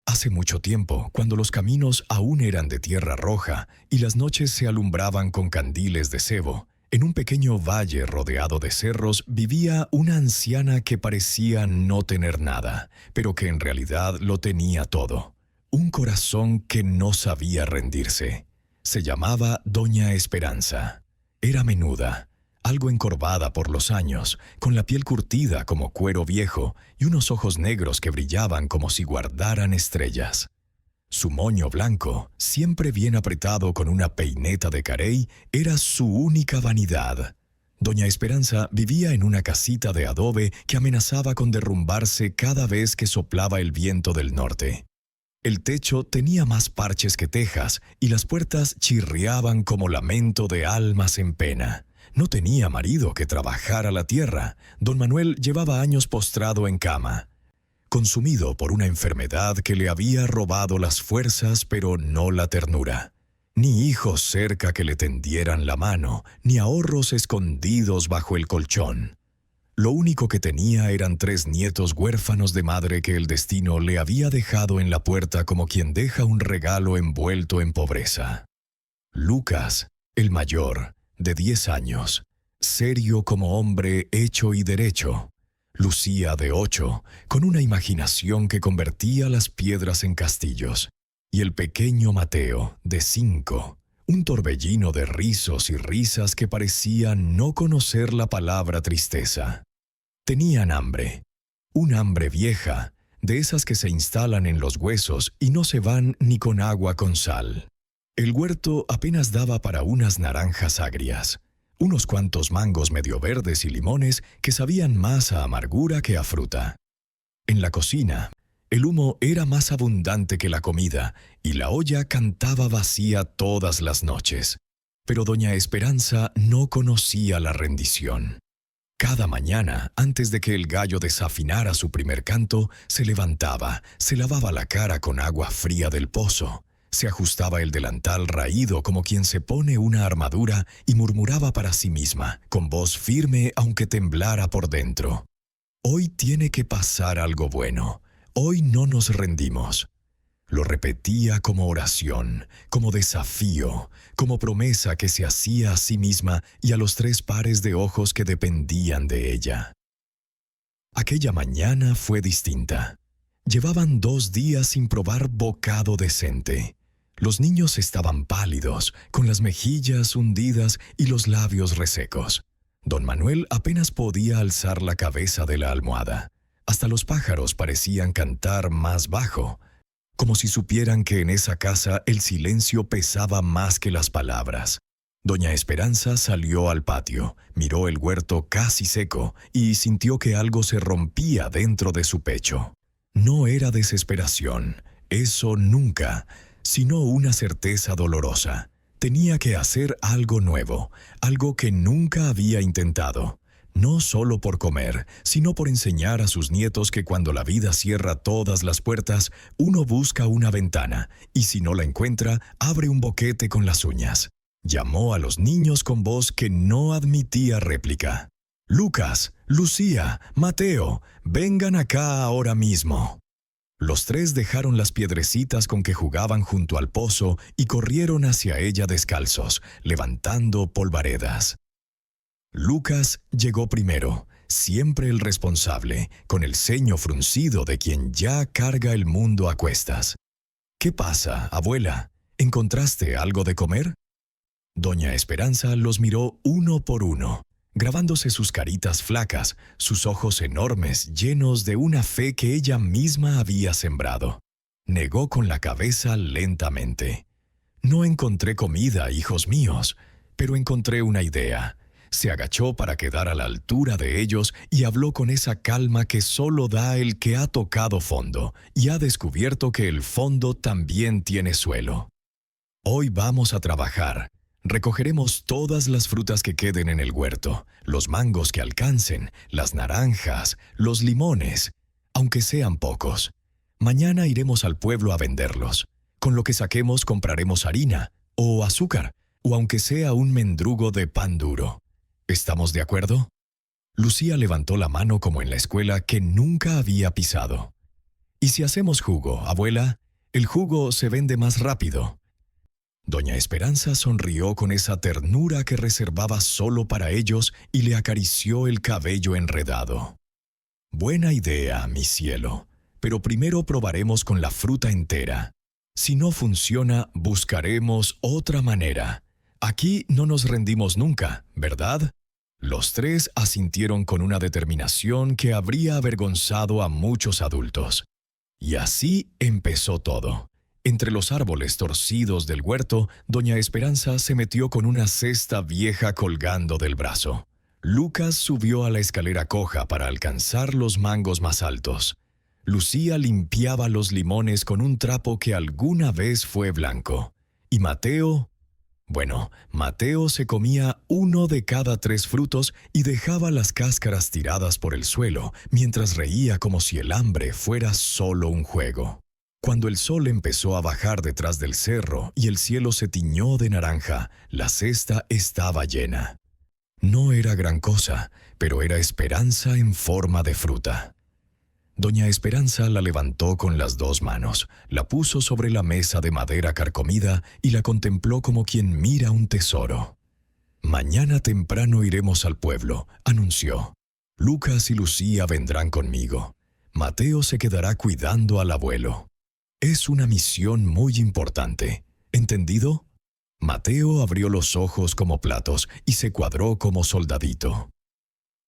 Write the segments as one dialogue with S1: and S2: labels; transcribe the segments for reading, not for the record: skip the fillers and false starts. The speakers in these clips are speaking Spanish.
S1: Hace mucho tiempo, cuando los caminos aún eran de tierra roja y las noches se alumbraban con candiles de sebo, en un pequeño valle rodeado de cerros vivía una anciana que parecía no tener nada, pero que en realidad lo tenía todo. Un corazón que no sabía rendirse. Se llamaba Doña Esperanza. Era menuda, algo encorvada por los años, con la piel curtida como cuero viejo y unos ojos negros que brillaban como si guardaran estrellas. Su moño blanco, siempre bien apretado con una peineta de carey, era su única vanidad. Doña Esperanza vivía en una casita de adobe que amenazaba con derrumbarse cada vez que soplaba el viento del norte. El techo tenía más parches que tejas y las puertas chirriaban como lamento de almas en pena. No tenía marido que trabajara la tierra. Don Manuel llevaba años postrado en cama, consumido por una enfermedad que le había robado las fuerzas pero no la ternura. Ni hijos cerca que le tendieran la mano, ni ahorros escondidos bajo el colchón. Lo único que tenía eran 3 nietos huérfanos de madre que el destino le había dejado en la puerta como quien deja un regalo envuelto en pobreza. Lucas, el mayor, de 10 años, serio como hombre hecho y derecho. Lucía, de 8, con una imaginación que convertía las piedras en castillos. Y el pequeño Mateo, de 5, un torbellino de rizos y risas que parecía no conocer la palabra tristeza. Tenían hambre, un hambre vieja, de esas que se instalan en los huesos y no se van ni con agua con sal. El huerto apenas daba para unas naranjas agrias, unos cuantos mangos medio verdes y limones que sabían más a amargura que a fruta. En la cocina, el humo era más abundante que la comida y la olla cantaba vacía todas las noches. Pero doña Esperanza no conocía la rendición. Cada mañana, antes de que el gallo desafinara su primer canto, se levantaba, se lavaba la cara con agua fría del pozo, se ajustaba el delantal raído como quien se pone una armadura y murmuraba para sí misma, con voz firme aunque temblara por dentro: «Hoy tiene que pasar algo bueno, hoy no nos rendimos». Lo repetía como oración, como desafío, como promesa que se hacía a sí misma y a los 3 pares de ojos que dependían de ella. Aquella mañana fue distinta. Llevaban 2 días sin probar bocado decente. Los niños estaban pálidos, con las mejillas hundidas y los labios resecos. Don Manuel apenas podía alzar la cabeza de la almohada. Hasta los pájaros parecían cantar más bajo, como si supieran que en esa casa el silencio pesaba más que las palabras. Doña Esperanza salió al patio, miró el huerto casi seco y sintió que algo se rompía dentro de su pecho. No era desesperación, eso nunca, sino una certeza dolorosa. Tenía que hacer algo nuevo, algo que nunca había intentado. No solo por comer, sino por enseñar a sus nietos que cuando la vida cierra todas las puertas, uno busca una ventana, y si no la encuentra, abre un boquete con las uñas. Llamó a los niños con voz que no admitía réplica. «Lucas, Lucía, Mateo, vengan acá ahora mismo». Los 3 dejaron las piedrecitas con que jugaban junto al pozo y corrieron hacia ella descalzos, levantando polvaredas. Lucas llegó primero, siempre el responsable, con el ceño fruncido de quien ya carga el mundo a cuestas. «¿Qué pasa, abuela? ¿Encontraste algo de comer?» Doña Esperanza los miró uno por uno, grabándose sus caritas flacas, sus ojos enormes llenos de una fe que ella misma había sembrado. Negó con la cabeza lentamente. «No encontré comida, hijos míos, pero encontré una idea». Se agachó para quedar a la altura de ellos y habló con esa calma que solo da el que ha tocado fondo y ha descubierto que el fondo también tiene suelo. «Hoy vamos a trabajar. Recogeremos todas las frutas que queden en el huerto, los mangos que alcancen, las naranjas, los limones, aunque sean pocos. Mañana iremos al pueblo a venderlos. Con lo que saquemos compraremos harina o azúcar, o aunque sea un mendrugo de pan duro. ¿Estamos de acuerdo?» Lucía levantó la mano como en la escuela que nunca había pisado. ¿Y si hacemos jugo, abuela? El jugo se vende más rápido. Doña Esperanza sonrió con esa ternura que reservaba solo para ellos y le acarició el cabello enredado. Buena idea, mi cielo, pero primero probaremos con la fruta entera. Si no funciona, buscaremos otra manera. Aquí no nos rendimos nunca, ¿verdad? Los tres asintieron con una determinación que habría avergonzado a muchos adultos. Y así empezó todo. Entre los árboles torcidos del huerto, doña Esperanza se metió con una cesta vieja colgando del brazo. Lucas subió a la escalera coja para alcanzar los mangos más altos. Lucía limpiaba los limones con un trapo que alguna vez fue blanco. Y Mateo se comía 1 de cada 3 frutos y dejaba las cáscaras tiradas por el suelo, mientras reía como si el hambre fuera solo un juego. Cuando el sol empezó a bajar detrás del cerro y el cielo se tiñó de naranja, la cesta estaba llena. No era gran cosa, pero era esperanza en forma de fruta. Doña Esperanza la levantó con las 2 manos, la puso sobre la mesa de madera carcomida y la contempló como quien mira un tesoro. «Mañana temprano iremos al pueblo», anunció. «Lucas y Lucía vendrán conmigo. Mateo se quedará cuidando al abuelo. Es una misión muy importante. ¿Entendido?» Mateo abrió los ojos como platos y se cuadró como soldadito.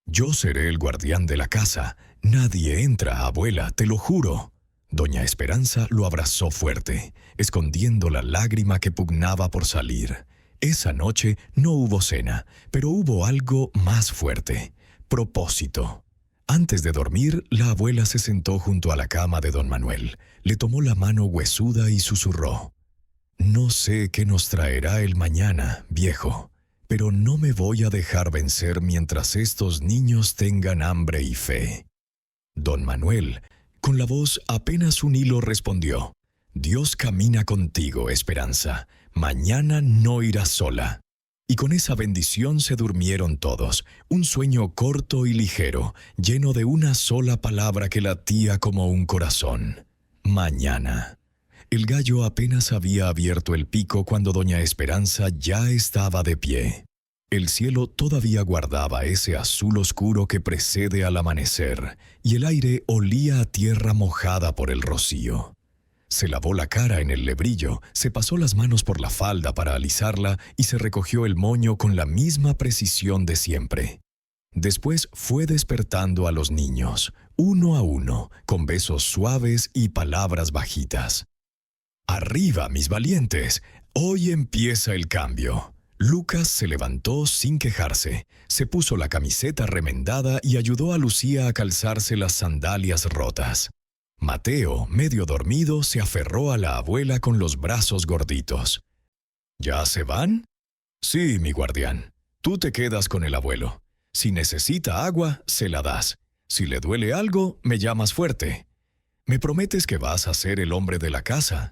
S1: «Yo seré el guardián de la casa. Nadie entra, abuela, te lo juro». Doña Esperanza lo abrazó fuerte, escondiendo la lágrima que pugnaba por salir. Esa noche no hubo cena, pero hubo algo más fuerte: propósito. Antes de dormir, la abuela se sentó junto a la cama de don Manuel, le tomó la mano huesuda y susurró: «No sé qué nos traerá el mañana, viejo, pero no me voy a dejar vencer mientras estos niños tengan hambre y fe». Don Manuel, con la voz apenas un hilo, respondió: «Dios camina contigo, Esperanza. Mañana no irás sola». Y con esa bendición se durmieron todos, un sueño corto y ligero, lleno de una sola palabra que latía como un corazón: mañana. El gallo apenas había abierto el pico cuando doña Esperanza ya estaba de pie. El cielo todavía guardaba ese azul oscuro que precede al amanecer, y el aire olía a tierra mojada por el rocío. Se lavó la cara en el lebrillo, se pasó las manos por la falda para alisarla y se recogió el moño con la misma precisión de siempre. Después fue despertando a los niños, uno a uno, con besos suaves y palabras bajitas. «Arriba, mis valientes, hoy empieza el cambio». Lucas se levantó sin quejarse, se puso la camiseta remendada y ayudó a Lucía a calzarse las sandalias rotas. Mateo, medio dormido, se aferró a la abuela con los brazos gorditos. «¿Ya se van?» «Sí, mi guardián. Tú te quedas con el abuelo. Si necesita agua, se la das. Si le duele algo, me llamas fuerte. ¿Me prometes que vas a ser el hombre de la casa?»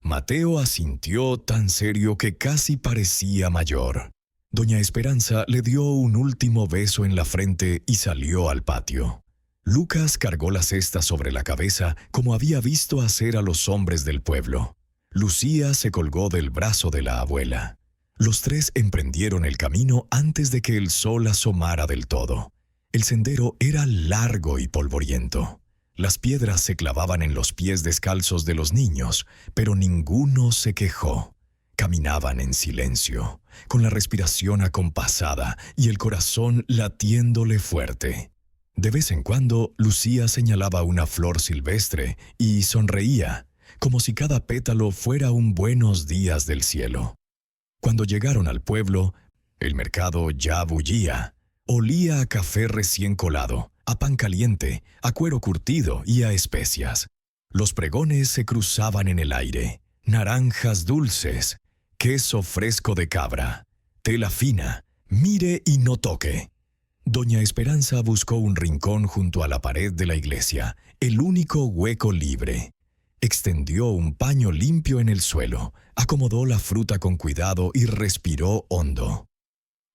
S1: Mateo asintió tan serio que casi parecía mayor. Doña Esperanza le dio un último beso en la frente y salió al patio. Lucas cargó la cesta sobre la cabeza como había visto hacer a los hombres del pueblo. Lucía se colgó del brazo de la abuela. Los 3 emprendieron el camino antes de que el sol asomara del todo. El sendero era largo y polvoriento. Las piedras se clavaban en los pies descalzos de los niños, pero ninguno se quejó. Caminaban en silencio, con la respiración acompasada y el corazón latiéndole fuerte. De vez en cuando, Lucía señalaba una flor silvestre y sonreía, como si cada pétalo fuera un buenos días del cielo. Cuando llegaron al pueblo, el mercado ya bullía. Olía a café recién colado, a pan caliente, a cuero curtido y a especias. Los pregones se cruzaban en el aire: naranjas dulces, queso fresco de cabra, tela fina, mire y no toque. Doña Esperanza buscó un rincón junto a la pared de la iglesia, el único hueco libre. Extendió un paño limpio en el suelo, acomodó la fruta con cuidado y respiró hondo.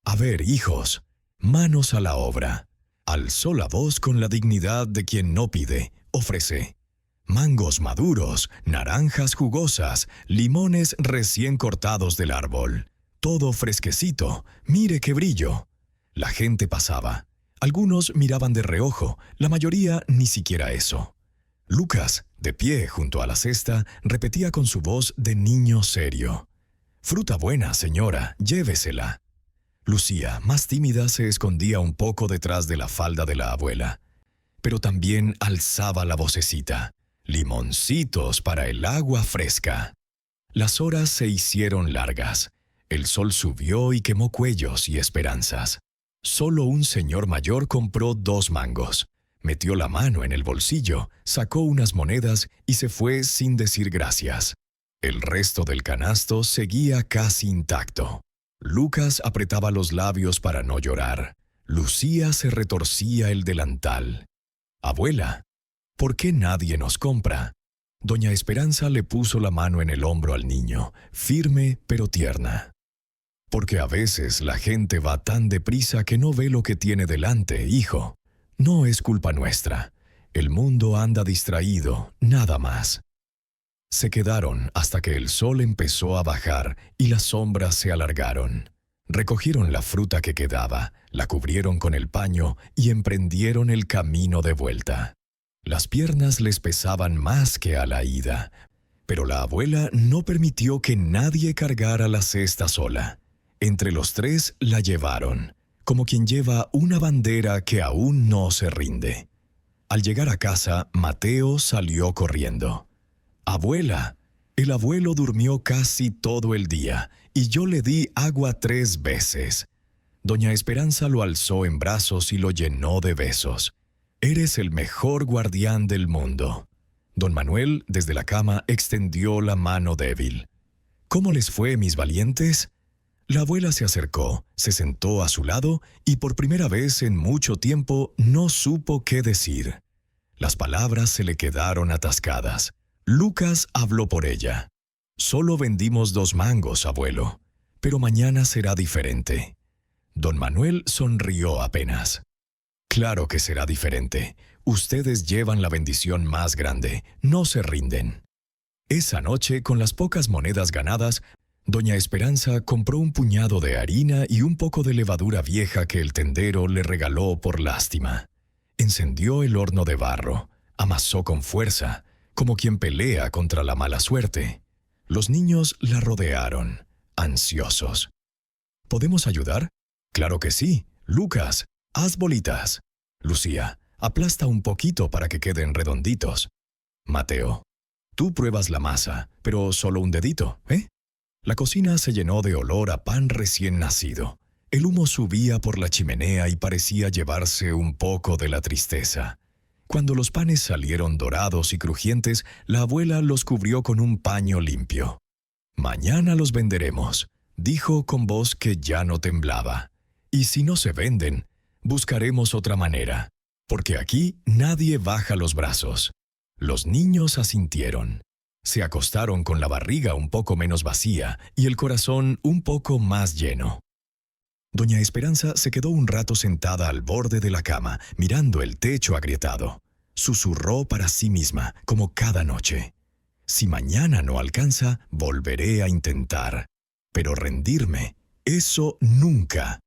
S1: «A ver, hijos, manos a la obra». Alzó la voz con la dignidad de quien no pide, ofrece. Mangos maduros, naranjas jugosas, limones recién cortados del árbol. Todo fresquecito, mire qué brillo. La gente pasaba. Algunos miraban de reojo, la mayoría ni siquiera eso. Lucas, de pie junto a la cesta, repetía con su voz de niño serio: «Fruta buena, señora, llévesela». Lucía, más tímida, se escondía un poco detrás de la falda de la abuela. Pero también alzaba la vocecita: «Limoncitos para el agua fresca». Las horas se hicieron largas. El sol subió y quemó cuellos y esperanzas. Solo un señor mayor compró 2 mangos. Metió la mano en el bolsillo, sacó unas monedas y se fue sin decir gracias. El resto del canasto seguía casi intacto. Lucas apretaba los labios para no llorar. Lucía se retorcía el delantal. «Abuela, ¿por qué nadie nos compra?». Doña Esperanza le puso la mano en el hombro al niño, firme pero tierna. «Porque a veces la gente va tan deprisa que no ve lo que tiene delante, hijo. No es culpa nuestra. El mundo anda distraído, nada más». Se quedaron hasta que el sol empezó a bajar y las sombras se alargaron. Recogieron la fruta que quedaba, la cubrieron con el paño y emprendieron el camino de vuelta. Las piernas les pesaban más que a la ida, pero la abuela no permitió que nadie cargara la cesta sola. Entre los 3 la llevaron, como quien lleva una bandera que aún no se rinde. Al llegar a casa, Mateo salió corriendo. «Abuela, el abuelo durmió casi todo el día y yo le di agua 3 veces». Doña Esperanza lo alzó en brazos y lo llenó de besos. «Eres el mejor guardián del mundo». Don Manuel, desde la cama, extendió la mano débil. «¿Cómo les fue, mis valientes?». La abuela se acercó, se sentó a su lado y por primera vez en mucho tiempo no supo qué decir. Las palabras se le quedaron atascadas. Lucas habló por ella. «Solo vendimos 2 mangos, abuelo, pero mañana será diferente». Don Manuel sonrió apenas. «Claro que será diferente. Ustedes llevan la bendición más grande, no se rinden». Esa noche, con las pocas monedas ganadas, Doña Esperanza compró un puñado de harina y un poco de levadura vieja que el tendero le regaló por lástima. Encendió el horno de barro, amasó con fuerza, como quien pelea contra la mala suerte. Los niños la rodearon, ansiosos. «¿Podemos ayudar?». «Claro que sí. Lucas, haz bolitas». «Lucía, aplasta un poquito para que queden redonditos». «Mateo, tú pruebas la masa, pero solo un dedito, ¿eh?». La cocina se llenó de olor a pan recién nacido. El humo subía por la chimenea y parecía llevarse un poco de la tristeza. Cuando los panes salieron dorados y crujientes, la abuela los cubrió con un paño limpio. «Mañana los venderemos», dijo con voz que ya no temblaba. «Y si no se venden, buscaremos otra manera, porque aquí nadie baja los brazos». Los niños asintieron. Se acostaron con la barriga un poco menos vacía y el corazón un poco más lleno. Doña Esperanza se quedó un rato sentada al borde de la cama, mirando el techo agrietado. Susurró para sí misma, como cada noche: «Si mañana no alcanza, volveré a intentar. Pero rendirme, eso nunca».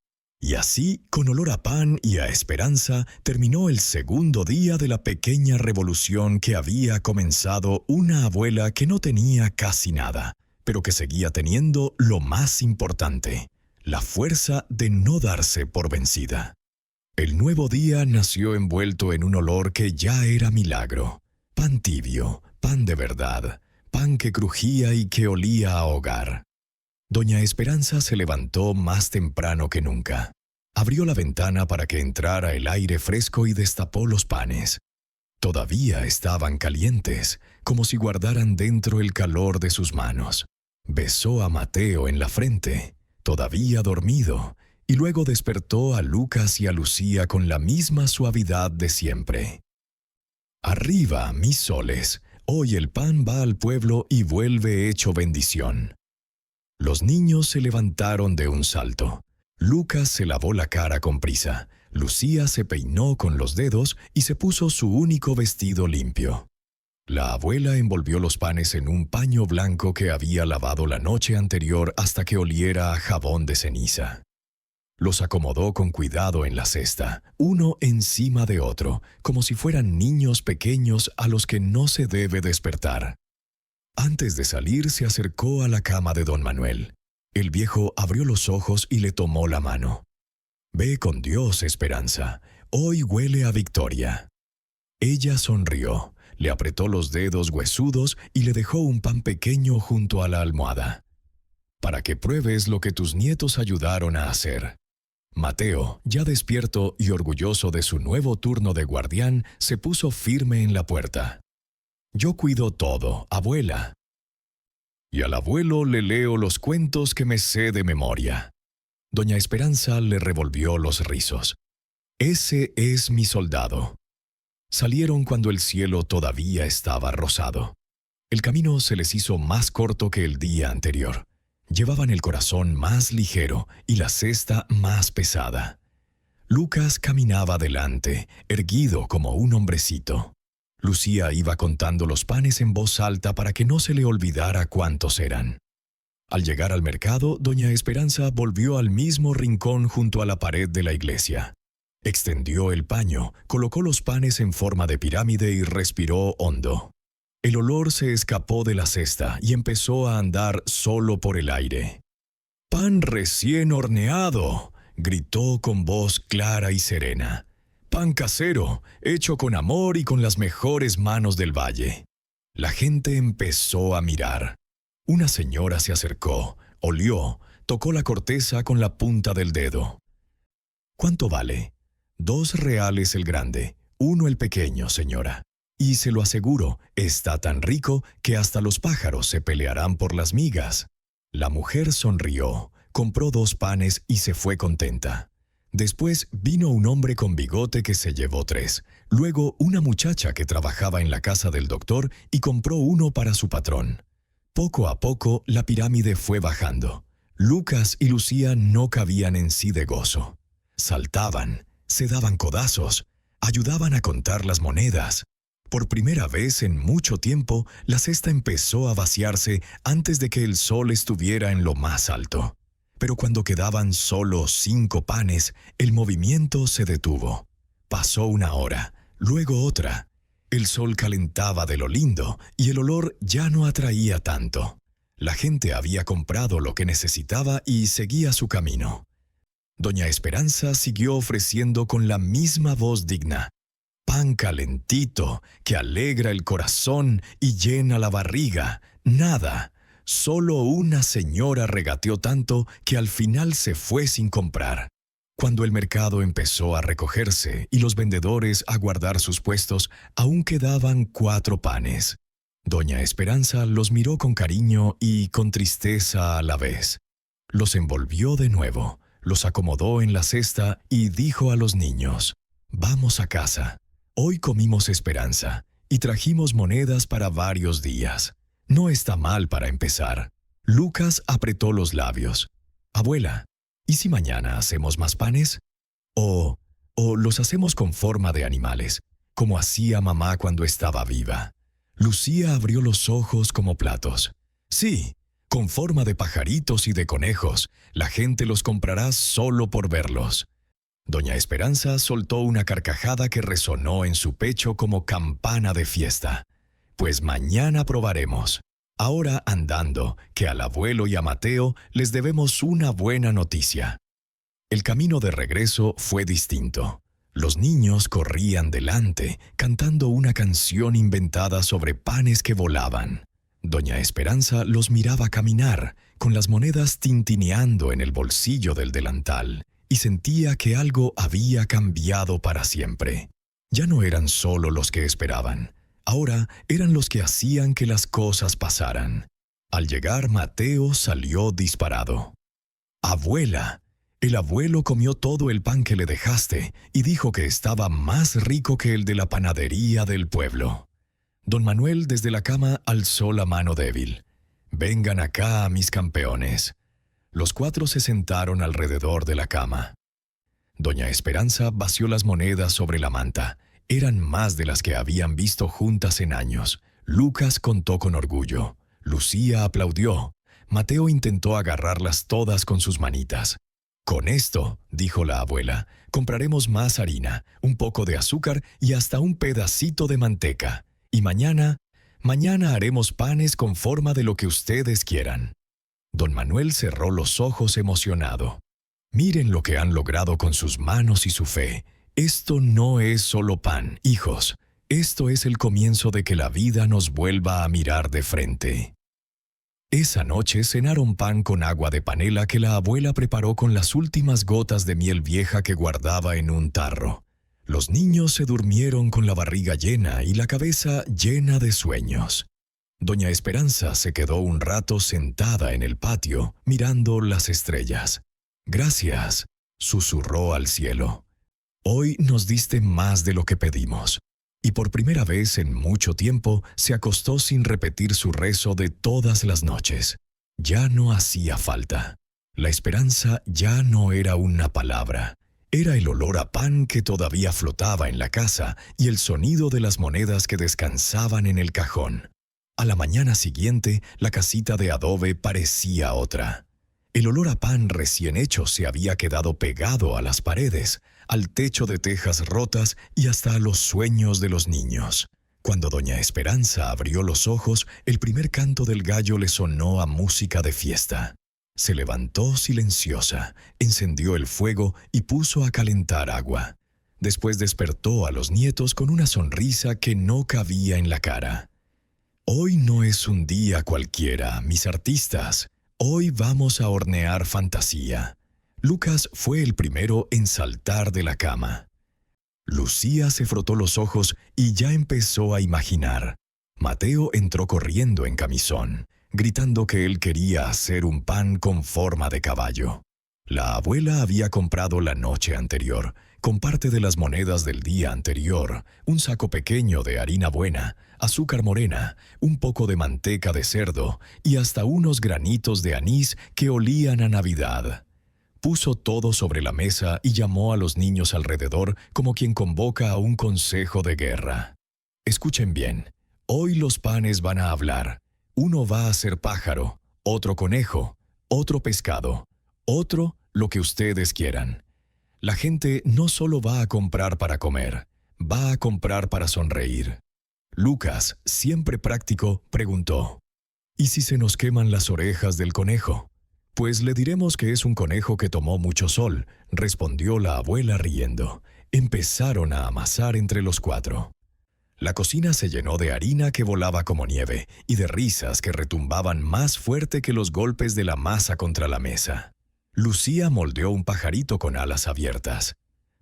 S1: Y así, con olor a pan y a esperanza, terminó el segundo día de la pequeña revolución que había comenzado una abuela que no tenía casi nada, pero que seguía teniendo lo más importante: la fuerza de no darse por vencida. El nuevo día nació envuelto en un olor que ya era milagro. Pan tibio, pan de verdad, pan que crujía y que olía a hogar. Doña Esperanza se levantó más temprano que nunca. Abrió la ventana para que entrara el aire fresco y destapó los panes. Todavía estaban calientes, como si guardaran dentro el calor de sus manos. Besó a Mateo en la frente, todavía dormido, y luego despertó a Lucas y a Lucía con la misma suavidad de siempre. «Arriba, mis soles, hoy el pan va al pueblo y vuelve hecho bendición». Los niños se levantaron de un salto. Lucas se lavó la cara con prisa. Lucía se peinó con los dedos y se puso su único vestido limpio. La abuela envolvió los panes en un paño blanco que había lavado la noche anterior hasta que oliera a jabón de ceniza. Los acomodó con cuidado en la cesta, uno encima de otro, como si fueran niños pequeños a los que no se debe despertar. Antes de salir se acercó a la cama de don Manuel. El viejo abrió los ojos y le tomó la mano. «Ve con Dios, Esperanza. Hoy huele a victoria». Ella sonrió, le apretó los dedos huesudos y le dejó un pan pequeño junto a la almohada. «Para que pruebes lo que tus nietos ayudaron a hacer». Mateo, ya despierto y orgulloso de su nuevo turno de guardián, se puso firme en la puerta. «Yo cuido todo, abuela. Y al abuelo le leo los cuentos que me sé de memoria». Doña Esperanza le revolvió los rizos. «Ese es mi soldado». Salieron cuando el cielo todavía estaba rosado. El camino se les hizo más corto que el día anterior. Llevaban el corazón más ligero y la cesta más pesada. Lucas caminaba delante, erguido como un hombrecito. Lucía iba contando los panes en voz alta para que no se le olvidara cuántos eran. Al llegar al mercado, doña Esperanza volvió al mismo rincón junto a la pared de la iglesia. Extendió el paño, colocó los panes en forma de pirámide y respiró hondo. El olor se escapó de la cesta y empezó a andar solo por el aire. «¡Pan recién horneado!», gritó con voz clara y serena. «Pan casero, hecho con amor y con las mejores manos del valle». La gente empezó a mirar. Una señora se acercó, olió, tocó la corteza con la punta del dedo. «¿Cuánto vale?» «2 reales el grande, 1 el pequeño, señora. Y se lo aseguro, está tan rico que hasta los pájaros se pelearán por las migas». La mujer sonrió, compró 2 panes y se fue contenta. Después vino un hombre con bigote que se llevó 3. Luego una muchacha que trabajaba en la casa del doctor y compró 1 para su patrón. Poco a poco la pirámide fue bajando. Lucas y Lucía no cabían en sí de gozo. Saltaban, se daban codazos, ayudaban a contar las monedas. Por primera vez en mucho tiempo, la cesta empezó a vaciarse antes de que el sol estuviera en lo más alto. Pero cuando quedaban solo 5 panes, el movimiento se detuvo. Pasó 1 hora, luego otra. El sol calentaba de lo lindo y el olor ya no atraía tanto. La gente había comprado lo que necesitaba y seguía su camino. Doña Esperanza siguió ofreciendo con la misma voz digna. «Pan calentito, que alegra el corazón y llena la barriga. Nada. Solo una señora regateó tanto que al final se fue sin comprar». Cuando el mercado empezó a recogerse y los vendedores a guardar sus puestos, aún quedaban 4 panes. Doña Esperanza los miró con cariño y con tristeza a la vez. Los envolvió de nuevo, los acomodó en la cesta y dijo a los niños: «Vamos a casa. Hoy comimos Esperanza y trajimos monedas para varios días. No está mal para empezar». Lucas apretó los labios. «Abuela, ¿y si mañana hacemos más panes? O los hacemos con forma de animales, como hacía mamá cuando estaba viva». Lucía abrió los ojos como platos. «Sí, con forma de pajaritos y de conejos. La gente los comprará solo por verlos». Doña Esperanza soltó una carcajada que resonó en su pecho como campana de fiesta. «Pues mañana probaremos. Ahora andando, que al abuelo y a Mateo les debemos una buena noticia». El camino de regreso fue distinto. Los niños corrían delante, cantando una canción inventada sobre panes que volaban. Doña Esperanza los miraba caminar, con las monedas tintineando en el bolsillo del delantal, y sentía que algo había cambiado para siempre. Ya no eran solo los que esperaban, ahora eran los que hacían que las cosas pasaran. Al llegar, Mateo salió disparado. «Abuela, el abuelo comió todo el pan que le dejaste y dijo que estaba más rico que el de la panadería del pueblo». Don Manuel desde la cama alzó la mano débil. «Vengan acá, mis campeones». Los 4 se sentaron alrededor de la cama. Doña Esperanza vació las monedas sobre la manta. Eran más de las que habían visto juntas en años. Lucas contó con orgullo. Lucía aplaudió. Mateo intentó agarrarlas todas con sus manitas. «Con esto», dijo la abuela, «compraremos más harina, un poco de azúcar y hasta un pedacito de manteca. Y mañana haremos panes con forma de lo que ustedes quieran». Don Manuel cerró los ojos emocionado. «Miren lo que han logrado con sus manos y su fe. Esto no es solo pan, hijos. Esto es el comienzo de que la vida nos vuelva a mirar de frente». Esa noche cenaron pan con agua de panela que la abuela preparó con las últimas gotas de miel vieja que guardaba en un tarro. Los niños se durmieron con la barriga llena y la cabeza llena de sueños. Doña Esperanza se quedó un rato sentada en el patio, mirando las estrellas. «Gracias», susurró al cielo. «Hoy nos diste más de lo que pedimos». Y por primera vez en mucho tiempo se acostó sin repetir su rezo de todas las noches. Ya no hacía falta. La esperanza ya no era una palabra. Era el olor a pan que todavía flotaba en la casa y el sonido de las monedas que descansaban en el cajón. A la mañana siguiente, la casita de adobe parecía otra. El olor a pan recién hecho se había quedado pegado a las paredes, al techo de tejas rotas y hasta a los sueños de los niños. Cuando doña Esperanza abrió los ojos, el primer canto del gallo le sonó a música de fiesta. Se levantó silenciosa, encendió el fuego y puso a calentar agua. Después despertó a los nietos con una sonrisa que no cabía en la cara. «Hoy no es un día cualquiera, mis artistas. Hoy vamos a hornear fantasía». Lucas fue el primero en saltar de la cama. Lucía se frotó los ojos y ya empezó a imaginar. Mateo entró corriendo en camisón, gritando que él quería hacer un pan con forma de caballo. La abuela había comprado la noche anterior, con parte de las monedas del día anterior, un saco pequeño de harina buena, azúcar morena, un poco de manteca de cerdo y hasta unos granitos de anís que olían a Navidad. Puso todo sobre la mesa y llamó a los niños alrededor como quien convoca a un consejo de guerra. «Escuchen bien, hoy los panes van a hablar. Uno va a ser pájaro, otro conejo, otro pescado, otro lo que ustedes quieran. La gente no solo va a comprar para comer, va a comprar para sonreír». Lucas, siempre práctico, preguntó: «¿Y si se nos queman las orejas del conejo?» «Pues le diremos que es un conejo que tomó mucho sol», respondió la abuela riendo. Empezaron a amasar entre los cuatro. La cocina se llenó de harina que volaba como nieve y de risas que retumbaban más fuerte que los golpes de la masa contra la mesa. Lucía moldeó un pajarito con alas abiertas.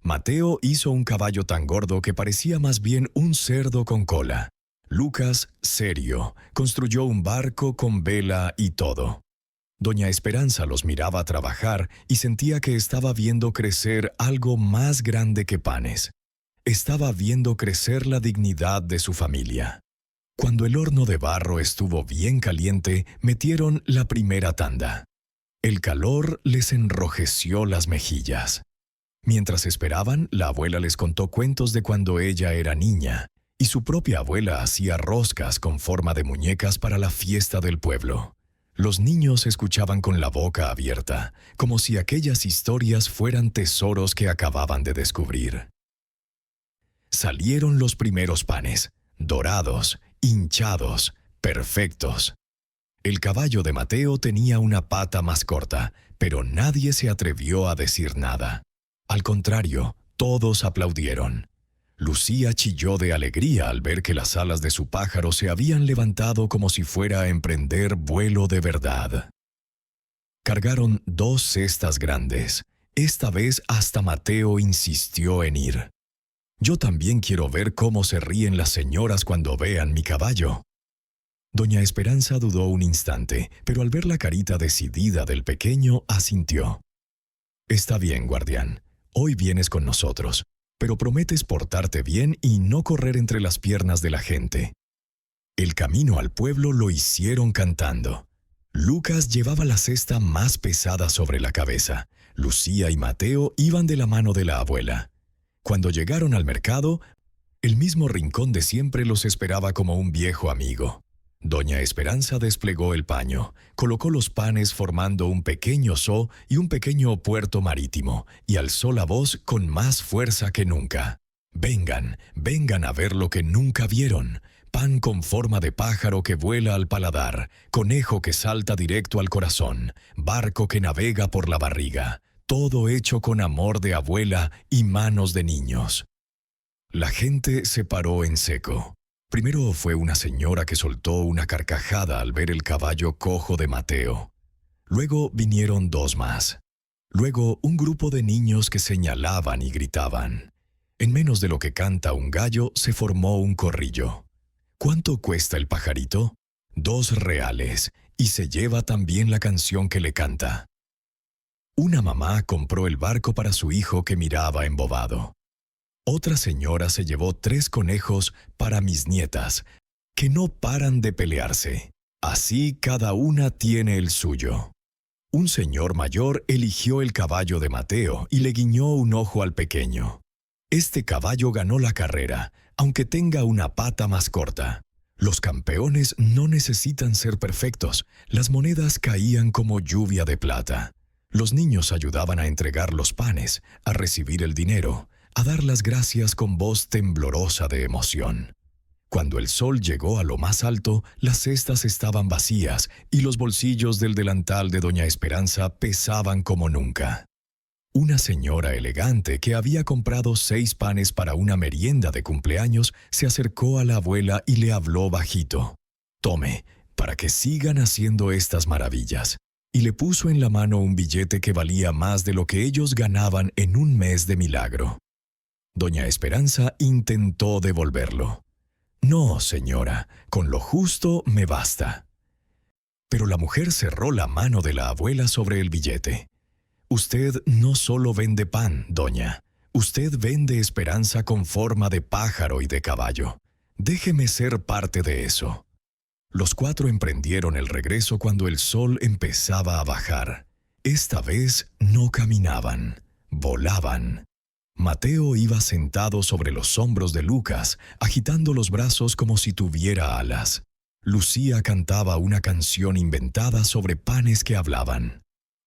S1: Mateo hizo un caballo tan gordo que parecía más bien un cerdo con cola. Lucas, serio, construyó un barco con vela y todo. Doña Esperanza los miraba trabajar y sentía que estaba viendo crecer algo más grande que panes. Estaba viendo crecer la dignidad de su familia. Cuando el horno de barro estuvo bien caliente, metieron la primera tanda. El calor les enrojeció las mejillas. Mientras esperaban, la abuela les contó cuentos de cuando ella era niña, y su propia abuela hacía roscas con forma de muñecas para la fiesta del pueblo. Los niños escuchaban con la boca abierta, como si aquellas historias fueran tesoros que acababan de descubrir. Salieron los primeros panes, dorados, hinchados, perfectos. El caballo de Mateo tenía una pata más corta, pero nadie se atrevió a decir nada. Al contrario, todos aplaudieron. Lucía chilló de alegría al ver que las alas de su pájaro se habían levantado como si fuera a emprender vuelo de verdad. Cargaron 2 cestas grandes. Esta vez hasta Mateo insistió en ir. «Yo también quiero ver cómo se ríen las señoras cuando vean mi caballo». Doña Esperanza dudó un instante, pero al ver la carita decidida del pequeño, asintió. «Está bien, guardián. Hoy vienes con nosotros, pero prometes portarte bien y no correr entre las piernas de la gente». El camino al pueblo lo hicieron cantando. Lucas llevaba la cesta más pesada sobre la cabeza. Lucía y Mateo iban de la mano de la abuela. Cuando llegaron al mercado, El mismo rincón de siempre los esperaba como un viejo amigo. Doña Esperanza desplegó el paño, colocó los panes formando un pequeño zoo y un pequeño puerto marítimo, y alzó la voz con más fuerza que nunca. «Vengan, vengan a ver lo que nunca vieron. Pan con forma de pájaro que vuela al paladar, conejo que salta directo al corazón, barco que navega por la barriga, todo hecho con amor de abuela y manos de niños». La gente se paró en seco. Primero fue una señora que soltó una carcajada al ver el caballo cojo de Mateo. Luego vinieron dos más. Luego un grupo de niños que señalaban y gritaban. En menos de lo que canta un gallo se formó un corrillo. ¿Cuánto cuesta el pajarito? 2 reales, y se lleva también la canción que le canta. Una mamá compró el barco para su hijo que miraba embobado. Otra señora se llevó 3 conejos para mis nietas, que no paran de pelearse. Así cada una tiene el suyo. Un señor mayor eligió el caballo de Mateo y le guiñó un ojo al pequeño. Este caballo ganó la carrera, aunque tenga una pata más corta. Los campeones no necesitan ser perfectos. Las monedas caían como lluvia de plata. Los niños ayudaban a entregar los panes, a recibir el dinero, a dar las gracias con voz temblorosa de emoción. Cuando el sol llegó a lo más alto, las cestas estaban vacías y los bolsillos del delantal de doña Esperanza pesaban como nunca. Una señora elegante que había comprado 6 panes para una merienda de cumpleaños se acercó a la abuela y le habló bajito. «Tome, para que sigan haciendo estas maravillas». Y le puso en la mano un billete que valía más de lo que ellos ganaban en un mes de milagro. Doña Esperanza intentó devolverlo. «No, señora, con lo justo me basta». Pero la mujer cerró la mano de la abuela sobre el billete. «Usted no solo vende pan, doña. Usted vende esperanza con forma de pájaro y de caballo. Déjeme ser parte de eso». Los 4 emprendieron el regreso cuando el sol empezaba a bajar. Esta vez no caminaban, volaban. Mateo iba sentado sobre los hombros de Lucas, agitando los brazos como si tuviera alas. Lucía cantaba una canción inventada sobre panes que hablaban.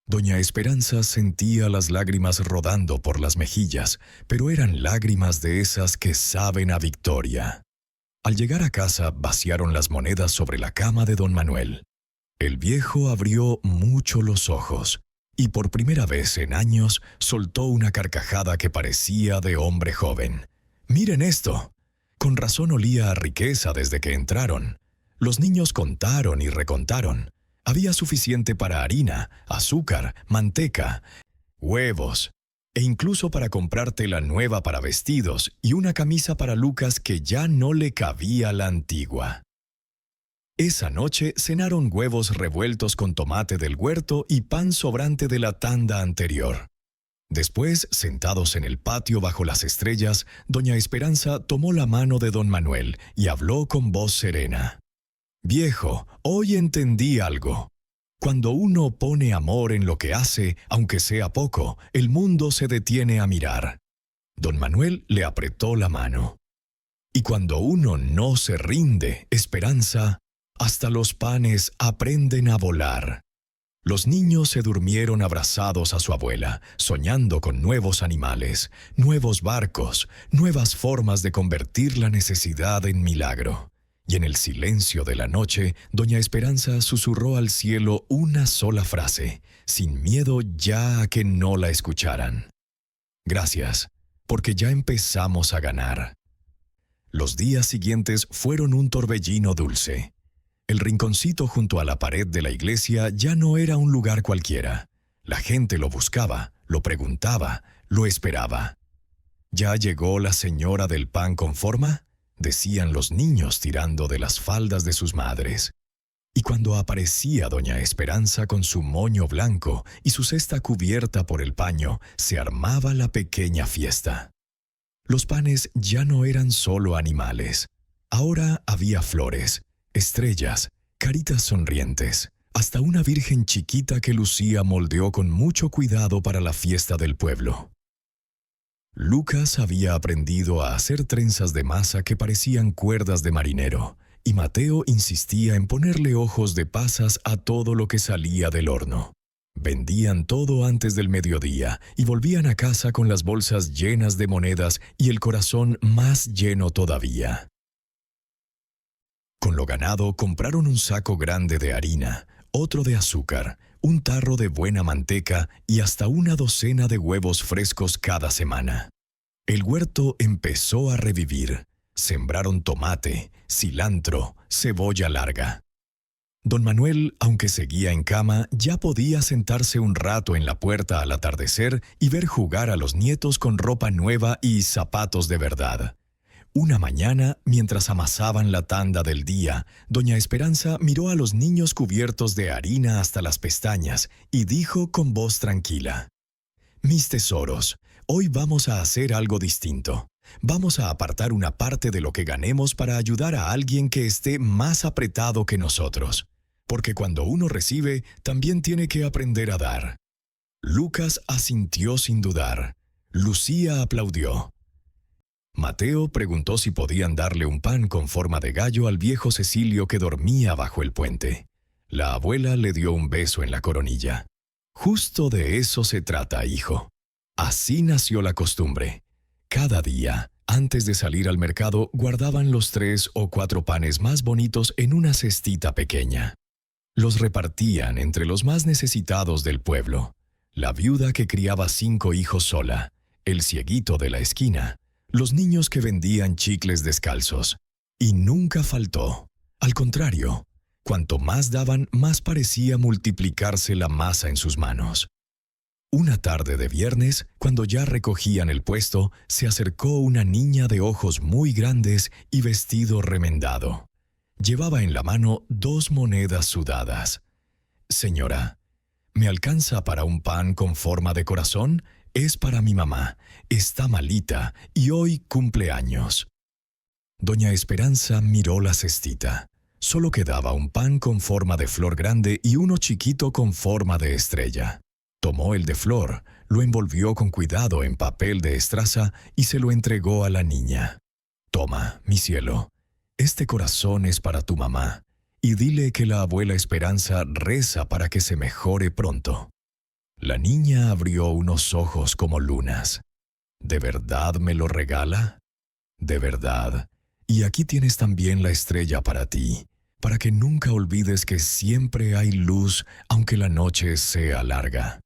S1: Doña Esperanza sentía las lágrimas rodando por las mejillas, pero eran lágrimas de esas que saben a victoria. Al llegar a casa, vaciaron las monedas sobre la cama de don Manuel. El viejo abrió mucho los ojos y por primera vez en años soltó una carcajada que parecía de hombre joven. «Miren esto». Con razón olía a riqueza desde que entraron. Los niños contaron y recontaron. Había suficiente para harina, azúcar, manteca, huevos, e incluso para comprar tela nueva para vestidos y una camisa para Lucas que ya no le cabía la antigua. Esa noche cenaron huevos revueltos con tomate del huerto y pan sobrante de la tanda anterior. Después, sentados en el patio bajo las estrellas, doña Esperanza tomó la mano de don Manuel y habló con voz serena. «Viejo, hoy entendí algo. Cuando uno pone amor en lo que hace, aunque sea poco, el mundo se detiene a mirar». Don Manuel le apretó la mano. «Y cuando uno no se rinde, Esperanza, hasta los panes aprenden a volar». Los niños se durmieron abrazados a su abuela, soñando con nuevos animales, nuevos barcos, nuevas formas de convertir la necesidad en milagro. Y en el silencio de la noche, doña Esperanza susurró al cielo una sola frase, sin miedo ya a que no la escucharan. «Gracias, porque ya empezamos a ganar». Los días siguientes fueron un torbellino dulce. El rinconcito junto a la pared de la iglesia ya no era un lugar cualquiera. La gente lo buscaba, lo preguntaba, lo esperaba. «¿Ya llegó la señora del pan con forma?», decían los niños tirando de las faldas de sus madres. Y cuando aparecía doña Esperanza con su moño blanco y su cesta cubierta por el paño, se armaba la pequeña fiesta. Los panes ya no eran solo animales. Ahora había flores, estrellas, caritas sonrientes, hasta una virgen chiquita que Lucía moldeó con mucho cuidado para la fiesta del pueblo. Lucas había aprendido a hacer trenzas de masa que parecían cuerdas de marinero, y Mateo insistía en ponerle ojos de pasas a todo lo que salía del horno. Vendían todo antes del mediodía y volvían a casa con las bolsas llenas de monedas y el corazón más lleno todavía. Con lo ganado compraron un saco grande de harina, otro de azúcar, un tarro de buena manteca y hasta una docena de huevos frescos cada semana. El huerto empezó a revivir. Sembraron tomate, cilantro, cebolla larga. Don Manuel, aunque seguía en cama, ya podía sentarse un rato en la puerta al atardecer y ver jugar a los nietos con ropa nueva y zapatos de verdad. Una mañana, mientras amasaban la tanda del día, doña Esperanza miró a los niños cubiertos de harina hasta las pestañas y dijo con voz tranquila: «Mis tesoros, hoy vamos a hacer algo distinto. Vamos a apartar una parte de lo que ganemos para ayudar a alguien que esté más apretado que nosotros. Porque cuando uno recibe, también tiene que aprender a dar». Lucas asintió sin dudar. Lucía aplaudió. Mateo preguntó si podían darle un pan con forma de gallo al viejo Cecilio que dormía bajo el puente. La abuela le dio un beso en la coronilla. «Justo de eso se trata, hijo». Así nació la costumbre. Cada día, antes de salir al mercado, guardaban los 3 o 4 panes más bonitos en una cestita pequeña. Los repartían entre los más necesitados del pueblo: la viuda que criaba 5 hijos sola, el cieguito de la esquina, los niños que vendían chicles descalzos. Y nunca faltó. Al contrario, cuanto más daban, más parecía multiplicarse la masa en sus manos. Una tarde de viernes, cuando ya recogían el puesto, se acercó una niña de ojos muy grandes y vestido remendado. Llevaba en la mano 2 monedas sudadas. «Señora, ¿me alcanza para un pan con forma de corazón? Es para mi mamá. Está malita y hoy cumple años». Doña Esperanza miró la cestita. Solo quedaba un pan con forma de flor grande y uno chiquito con forma de estrella. Tomó el de flor, lo envolvió con cuidado en papel de estraza y se lo entregó a la niña. «Toma, mi cielo, este corazón es para tu mamá, y dile que la abuela Esperanza reza para que se mejore pronto». La niña abrió unos ojos como lunas. «¿De verdad me lo regala?». «De verdad. Y aquí tienes también la estrella para ti, para que nunca olvides que siempre hay luz aunque la noche sea larga».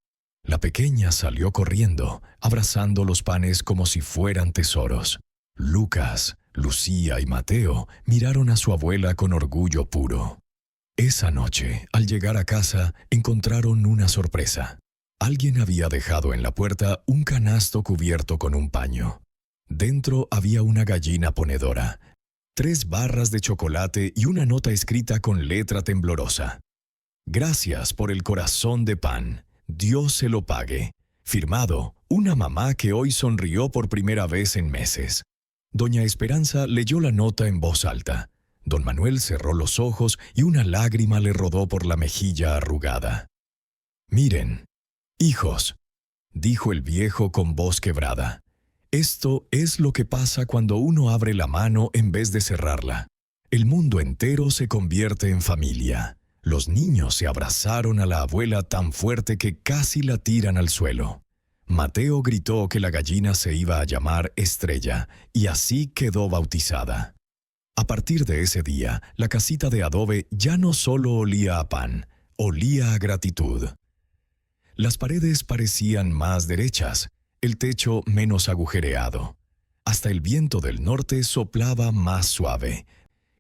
S1: La pequeña salió corriendo, abrazando los panes como si fueran tesoros. Lucas, Lucía y Mateo miraron a su abuela con orgullo puro. Esa noche, al llegar a casa, encontraron una sorpresa. Alguien había dejado en la puerta un canasto cubierto con un paño. Dentro había una gallina ponedora, 3 barras de chocolate y una nota escrita con letra temblorosa: «Gracias por el corazón de pan. Dios se lo pague». Firmado, una mamá que hoy sonrió por primera vez en meses. Doña Esperanza leyó la nota en voz alta. Don Manuel cerró los ojos y una lágrima le rodó por la mejilla arrugada. «Miren, hijos», dijo el viejo con voz quebrada, «esto es lo que pasa cuando uno abre la mano en vez de cerrarla. El mundo entero se convierte en familia». Los niños se abrazaron a la abuela tan fuerte que casi la tiran al suelo. Mateo gritó que la gallina se iba a llamar Estrella, y así quedó bautizada. A partir de ese día, la casita de adobe ya no solo olía a pan, olía a gratitud. Las paredes parecían más derechas, el techo menos agujereado. Hasta el viento del norte soplaba más suave,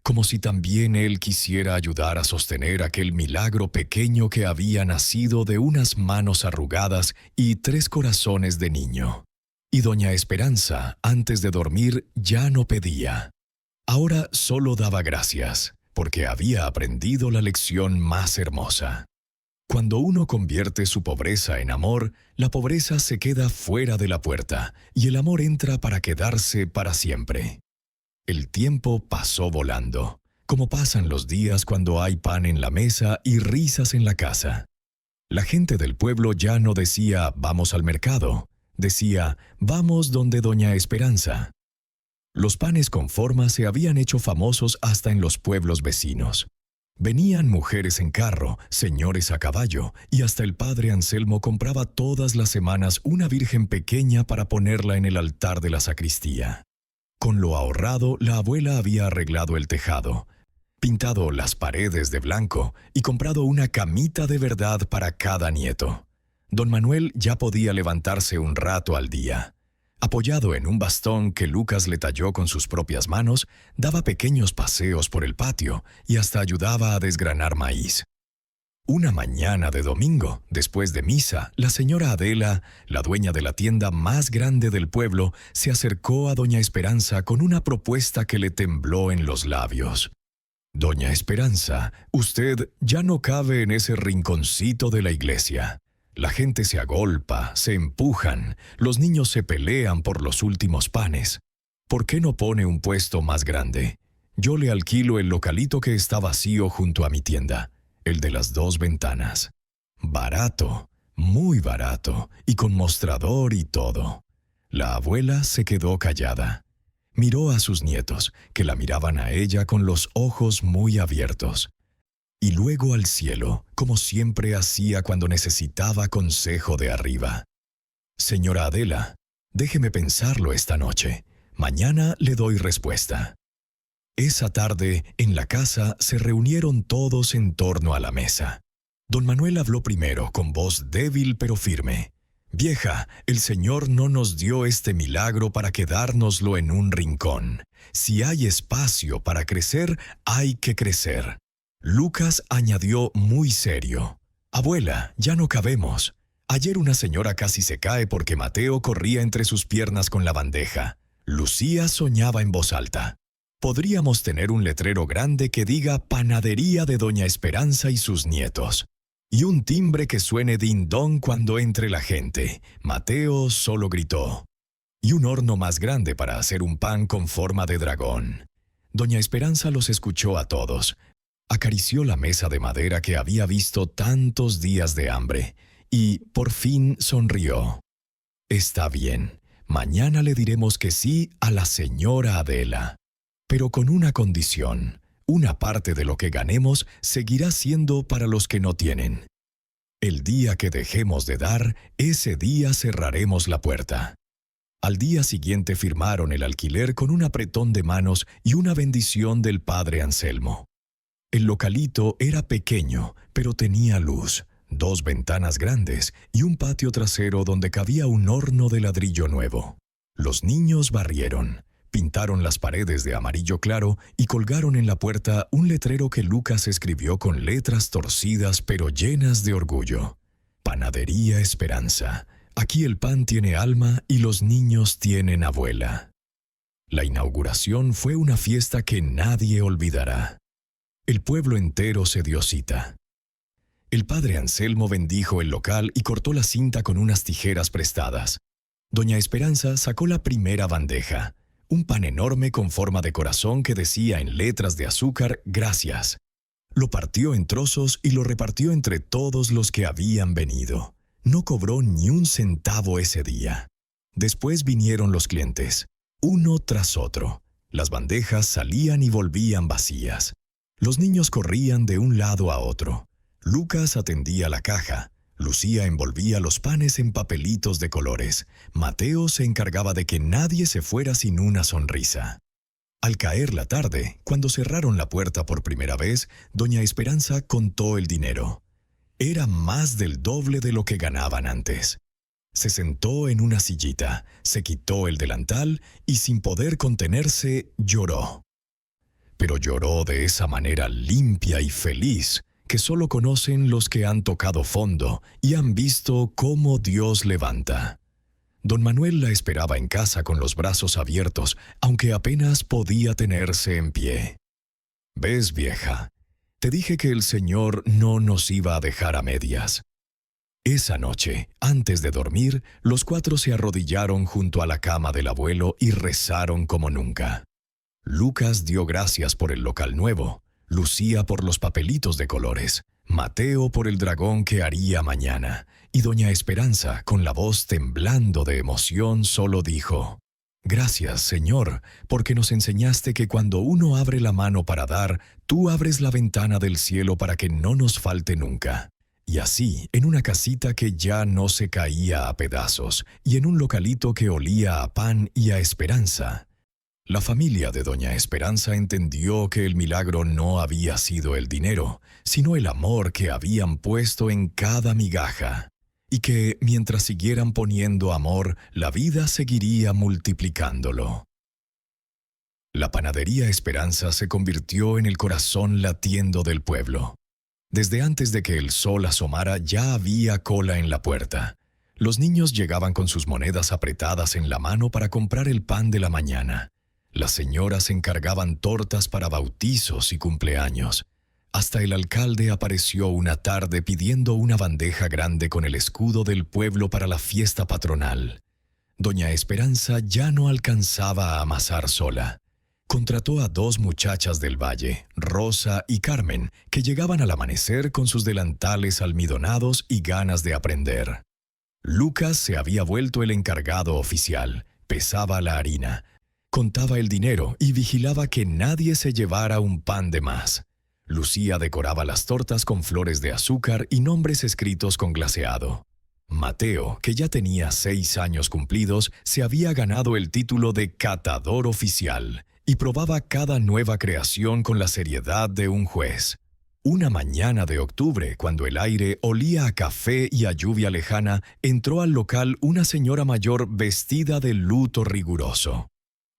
S1: como si también él quisiera ayudar a sostener aquel milagro pequeño que había nacido de unas manos arrugadas y 3 corazones de niño. Y doña Esperanza, antes de dormir, ya no pedía. Ahora solo daba gracias, porque había aprendido la lección más hermosa. Cuando uno convierte su pobreza en amor, la pobreza se queda fuera de la puerta y el amor entra para quedarse para siempre. El tiempo pasó volando, como pasan los días cuando hay pan en la mesa y risas en la casa. La gente del pueblo ya no decía «vamos al mercado», Decía, vamos donde doña Esperanza. Los panes con forma se habían hecho famosos hasta en los pueblos vecinos. Venían mujeres en carro, señores a caballo, y hasta el padre Anselmo compraba todas las semanas una virgen pequeña para ponerla en el altar de la sacristía. Con lo ahorrado, la abuela había arreglado el tejado, pintado las paredes de blanco y comprado una camita de verdad para cada nieto. Don Manuel ya podía levantarse un rato al día. Apoyado en un bastón que Lucas le talló con sus propias manos, daba pequeños paseos por el patio y hasta ayudaba a desgranar maíz. Una mañana de domingo, después de misa, la señora Adela, la dueña de la tienda más grande del pueblo, se acercó a doña Esperanza con una propuesta que le tembló en los labios. «Doña Esperanza, usted ya no cabe en ese rinconcito de la iglesia. La gente se agolpa, se empujan, los niños se pelean por los últimos panes. ¿Por qué no pone un puesto más grande? Yo le alquilo el localito que está vacío junto a mi tienda, el de las 2 ventanas. Barato, muy barato, y con mostrador y todo». La abuela se quedó callada. Miró a sus nietos, que la miraban a ella con los ojos muy abiertos. Y luego al cielo, como siempre hacía cuando necesitaba consejo de arriba. «Señora Adela, déjeme pensarlo esta noche. Mañana le doy respuesta». Esa tarde, en la casa, se reunieron todos en torno a la mesa. Don Manuel habló primero, con voz débil pero firme. «Vieja, el Señor no nos dio este milagro para quedárnoslo en un rincón. Si hay espacio para crecer, hay que crecer». Lucas añadió muy serio: «Abuela, ya no cabemos. Ayer una señora casi se cae porque Mateo corría entre sus piernas con la bandeja. Lucía soñaba en voz alta. Podríamos tener un letrero grande que diga Panadería de Doña Esperanza y sus nietos. Y un timbre que suene din-don cuando entre la gente». Mateo solo gritó. «Y un horno más grande para hacer un pan con forma de dragón». Doña Esperanza los escuchó a todos. Acarició la mesa de madera que había visto tantos días de hambre y, por fin, sonrió. «Está bien, mañana le diremos que sí a la señora Adela. Pero con una condición: una parte de lo que ganemos seguirá siendo para los que no tienen. El día que dejemos de dar, ese día cerraremos la puerta». Al día siguiente firmaron el alquiler con un apretón de manos y una bendición del padre Anselmo. El localito era pequeño, pero tenía luz, 2 ventanas grandes y un patio trasero donde cabía un horno de ladrillo nuevo. Los niños barrieron, pintaron las paredes de amarillo claro y colgaron en la puerta un letrero que Lucas escribió con letras torcidas pero llenas de orgullo: «Panadería Esperanza. Aquí el pan tiene alma y los niños tienen abuela». La inauguración fue una fiesta que nadie olvidará. El pueblo entero se dio cita. El padre Anselmo bendijo el local y cortó la cinta con unas tijeras prestadas. Doña Esperanza sacó la primera bandeja, un pan enorme con forma de corazón que decía en letras de azúcar «Gracias». Lo partió en trozos y lo repartió entre todos los que habían venido. No cobró ni un centavo ese día. Después vinieron los clientes, uno tras otro. Las bandejas salían y volvían vacías. Los niños corrían de un lado a otro. Lucas atendía la caja. Lucía envolvía los panes en papelitos de colores. Mateo se encargaba de que nadie se fuera sin una sonrisa. Al caer la tarde, cuando cerraron la puerta por primera vez, doña Esperanza contó el dinero. Era más del doble de lo que ganaban antes. Se sentó en una sillita, se quitó el delantal y, sin poder contenerse, lloró. Pero lloró de esa manera limpia y feliz que solo conocen los que han tocado fondo y han visto cómo Dios levanta. Don Manuel la esperaba en casa con los brazos abiertos, aunque apenas podía tenerse en pie. «¿Ves, vieja? Te dije que el Señor no nos iba a dejar a medias». Esa noche, antes de dormir, los 4 se arrodillaron junto a la cama del abuelo y rezaron como nunca. Lucas dio gracias por el local nuevo, Lucía por los papelitos de colores, Mateo por el dragón que haría mañana, y doña Esperanza, con la voz temblando de emoción, solo dijo: «Gracias, Señor, porque nos enseñaste que cuando uno abre la mano para dar, tú abres la ventana del cielo para que no nos falte nunca». Y así, en una casita que ya no se caía a pedazos, y en un localito que olía a pan y a esperanza, la familia de doña Esperanza entendió que el milagro no había sido el dinero, sino el amor que habían puesto en cada migaja, y que, mientras siguieran poniendo amor, la vida seguiría multiplicándolo. La panadería Esperanza se convirtió en el corazón latiendo del pueblo. Desde antes de que el sol asomara ya había cola en la puerta. Los niños llegaban con sus monedas apretadas en la mano para comprar el pan de la mañana. Las señoras encargaban tortas para bautizos y cumpleaños. Hasta el alcalde apareció una tarde pidiendo una bandeja grande con el escudo del pueblo para la fiesta patronal. Doña Esperanza ya no alcanzaba a amasar sola. Contrató a 2 muchachas del valle, Rosa y Carmen, que llegaban al amanecer con sus delantales almidonados y ganas de aprender. Lucas se había vuelto el encargado oficial, pesaba la harina, contaba el dinero y vigilaba que nadie se llevara un pan de más. Lucía decoraba las tortas con flores de azúcar y nombres escritos con glaseado. Mateo, que ya tenía 6 años cumplidos, se había ganado el título de catador oficial y probaba cada nueva creación con la seriedad de un juez. Una mañana de octubre, cuando el aire olía a café y a lluvia lejana, entró al local una señora mayor vestida de luto riguroso.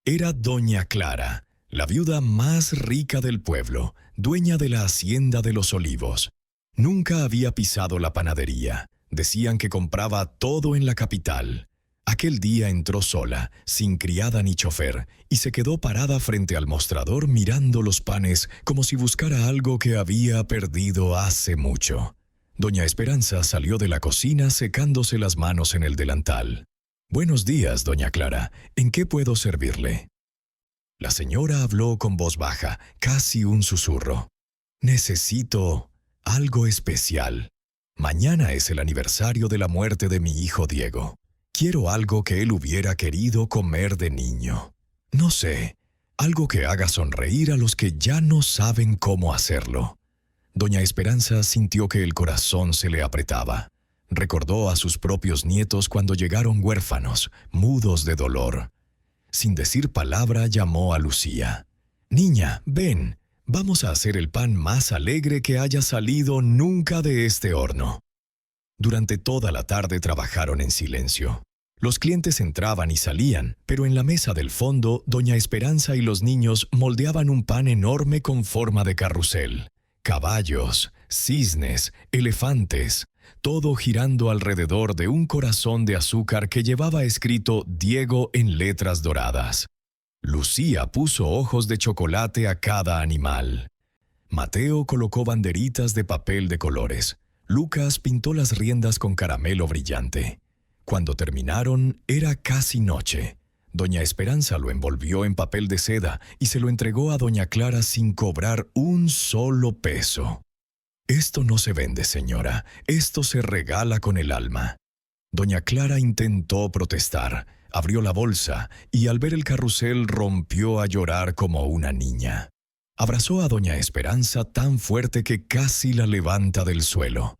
S1: Era doña Clara, la viuda más rica del pueblo, dueña de la hacienda de los Olivos. Nunca había pisado la panadería. Decían que compraba todo en la capital. Aquel día entró sola, sin criada ni chofer, y se quedó parada frente al mostrador mirando los panes como si buscara algo que había perdido hace mucho. Doña Esperanza salió de la cocina secándose las manos en el delantal. «Buenos días, doña Clara. ¿En qué puedo servirle?» La señora habló con voz baja, casi un susurro. «Necesito algo especial. Mañana es el aniversario de la muerte de mi hijo Diego. Quiero algo que él hubiera querido comer de niño. No sé, algo que haga sonreír a los que ya no saben cómo hacerlo». Doña Esperanza sintió que el corazón se le apretaba. Recordó a sus propios nietos cuando llegaron huérfanos, mudos de dolor. Sin decir palabra llamó a Lucía. «Niña, ven, vamos a hacer el pan más alegre que haya salido nunca de este horno». Durante toda la tarde trabajaron en silencio. Los clientes entraban y salían, pero en la mesa del fondo, doña Esperanza y los niños moldeaban un pan enorme con forma de carrusel. Caballos, cisnes, elefantes, todo girando alrededor de un corazón de azúcar que llevaba escrito Diego en letras doradas. Lucía puso ojos de chocolate a cada animal. Mateo colocó banderitas de papel de colores. Lucas pintó las riendas con caramelo brillante. Cuando terminaron, era casi noche. Doña Esperanza lo envolvió en papel de seda y se lo entregó a doña Clara sin cobrar un solo peso. «Esto no se vende, señora. Esto se regala con el alma». Doña Clara intentó protestar, abrió la bolsa y al ver el carrusel rompió a llorar como una niña. Abrazó a doña Esperanza tan fuerte que casi la levanta del suelo.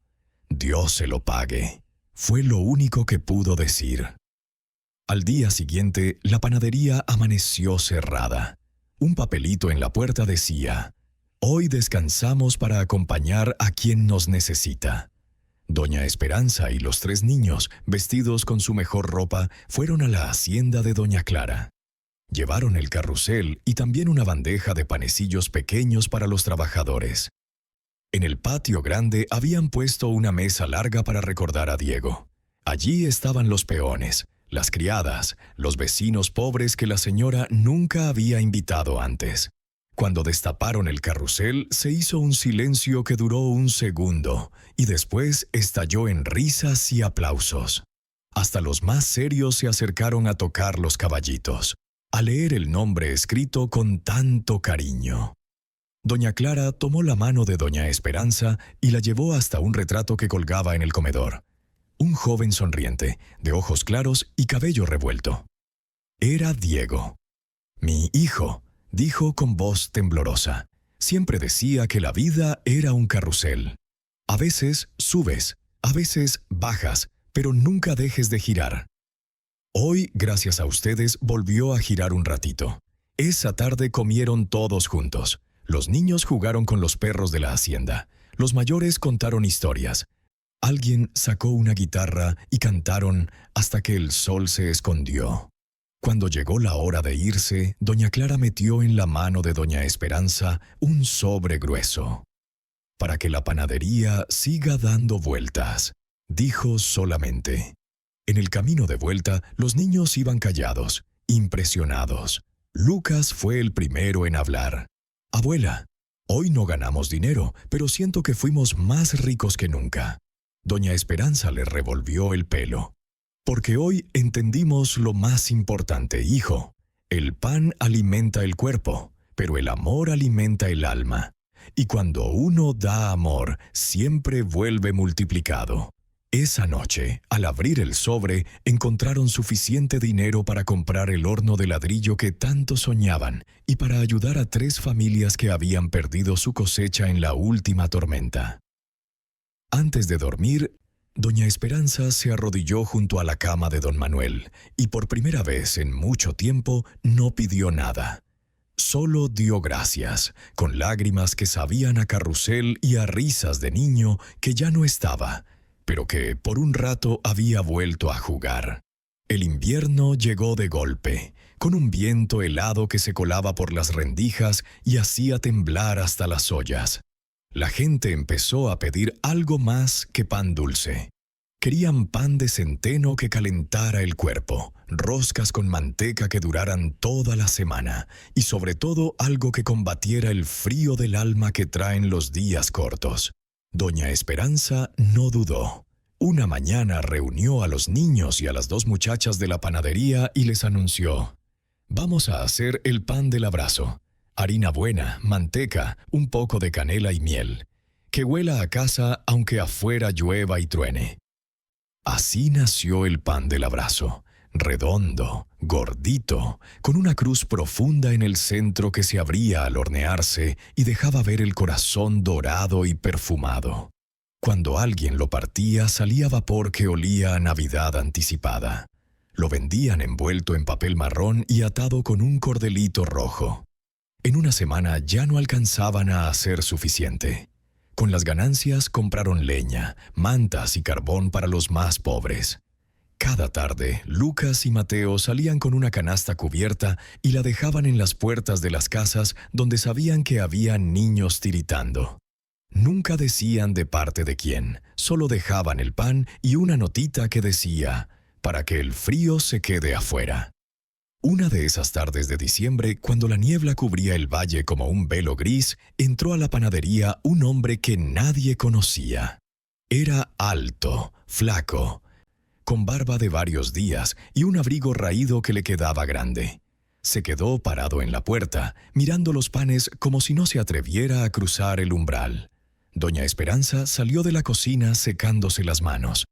S1: «Dios se lo pague», fue lo único que pudo decir. Al día siguiente, la panadería amaneció cerrada. Un papelito en la puerta decía: «Hoy descansamos para acompañar a quien nos necesita». Doña Esperanza y los 3 niños, vestidos con su mejor ropa, fueron a la hacienda de doña Clara. Llevaron el carrusel y también una bandeja de panecillos pequeños para los trabajadores. En el patio grande habían puesto una mesa larga para recordar a Diego. Allí estaban los peones, las criadas, los vecinos pobres que la señora nunca había invitado antes. Cuando destaparon el carrusel, se hizo un silencio que duró un segundo, y después estalló en risas y aplausos. Hasta los más serios se acercaron a tocar los caballitos, a leer el nombre escrito con tanto cariño. Doña Clara tomó la mano de doña Esperanza y la llevó hasta un retrato que colgaba en el comedor. un joven sonriente, de ojos claros y cabello revuelto. Era Diego. «Mi hijo», dijo con voz temblorosa. «Siempre decía que la vida era un carrusel. A veces subes, a veces bajas, pero nunca dejes de girar. Hoy, gracias a ustedes, volvió a girar un ratito. Esa tarde comieron todos juntos. Los niños jugaron con los perros de la hacienda. Los mayores contaron historias. Alguien sacó una guitarra y cantaron hasta que el sol se escondió. Cuando llegó la hora de irse, doña Clara metió en la mano de doña Esperanza un sobre grueso. «Para que la panadería siga dando vueltas», dijo solamente. En el camino de vuelta, los niños iban callados, impresionados. Lucas fue el primero en hablar. «Abuela, hoy no ganamos dinero, pero siento que fuimos más ricos que nunca». Doña Esperanza le revolvió el pelo. «Porque hoy entendimos lo más importante, hijo. El pan alimenta el cuerpo, pero el amor alimenta el alma. Y cuando uno da amor, siempre vuelve multiplicado». Esa noche, al abrir el sobre, encontraron suficiente dinero para comprar el horno de ladrillo que tanto soñaban y para ayudar a 3 familias que habían perdido su cosecha en la última tormenta. Antes de dormir, doña Esperanza se arrodilló junto a la cama de don Manuel y por primera vez en mucho tiempo no pidió nada. Solo dio gracias, con lágrimas que sabían a carrusel y a risas de niño que ya no estaba, pero que por un rato había vuelto a jugar. El invierno llegó de golpe, con un viento helado que se colaba por las rendijas y hacía temblar hasta las ollas. La gente empezó a pedir algo más que pan dulce. Querían pan de centeno que calentara el cuerpo, roscas con manteca que duraran toda la semana y sobre todo algo que combatiera el frío del alma que traen los días cortos. Doña Esperanza no dudó. Una mañana reunió a los niños y a las 2 muchachas de la panadería y les anunció: «Vamos a hacer el pan del abrazo. Harina buena, manteca, un poco de canela y miel. Que huela a casa aunque afuera llueva y truene». Así nació el pan del abrazo, redondo, gordito, con una cruz profunda en el centro que se abría al hornearse y dejaba ver el corazón dorado y perfumado. Cuando alguien lo partía, salía vapor que olía a Navidad anticipada. Lo vendían envuelto en papel marrón y atado con un cordelito rojo. En una semana ya no alcanzaban a hacer suficiente. Con las ganancias compraron leña, mantas y carbón para los más pobres. Cada tarde, Lucas y Mateo salían con una canasta cubierta y la dejaban en las puertas de las casas donde sabían que había niños tiritando. Nunca decían de parte de quién, solo dejaban el pan y una notita que decía: «Para que el frío se quede afuera». Una de esas tardes de diciembre, cuando la niebla cubría el valle como un velo gris, entró a la panadería un hombre que nadie conocía. Era alto, flaco, con barba de varios días y un abrigo raído que le quedaba grande. Se quedó parado en la puerta, mirando los panes como si no se atreviera a cruzar el umbral. Doña Esperanza salió de la cocina secándose las manos.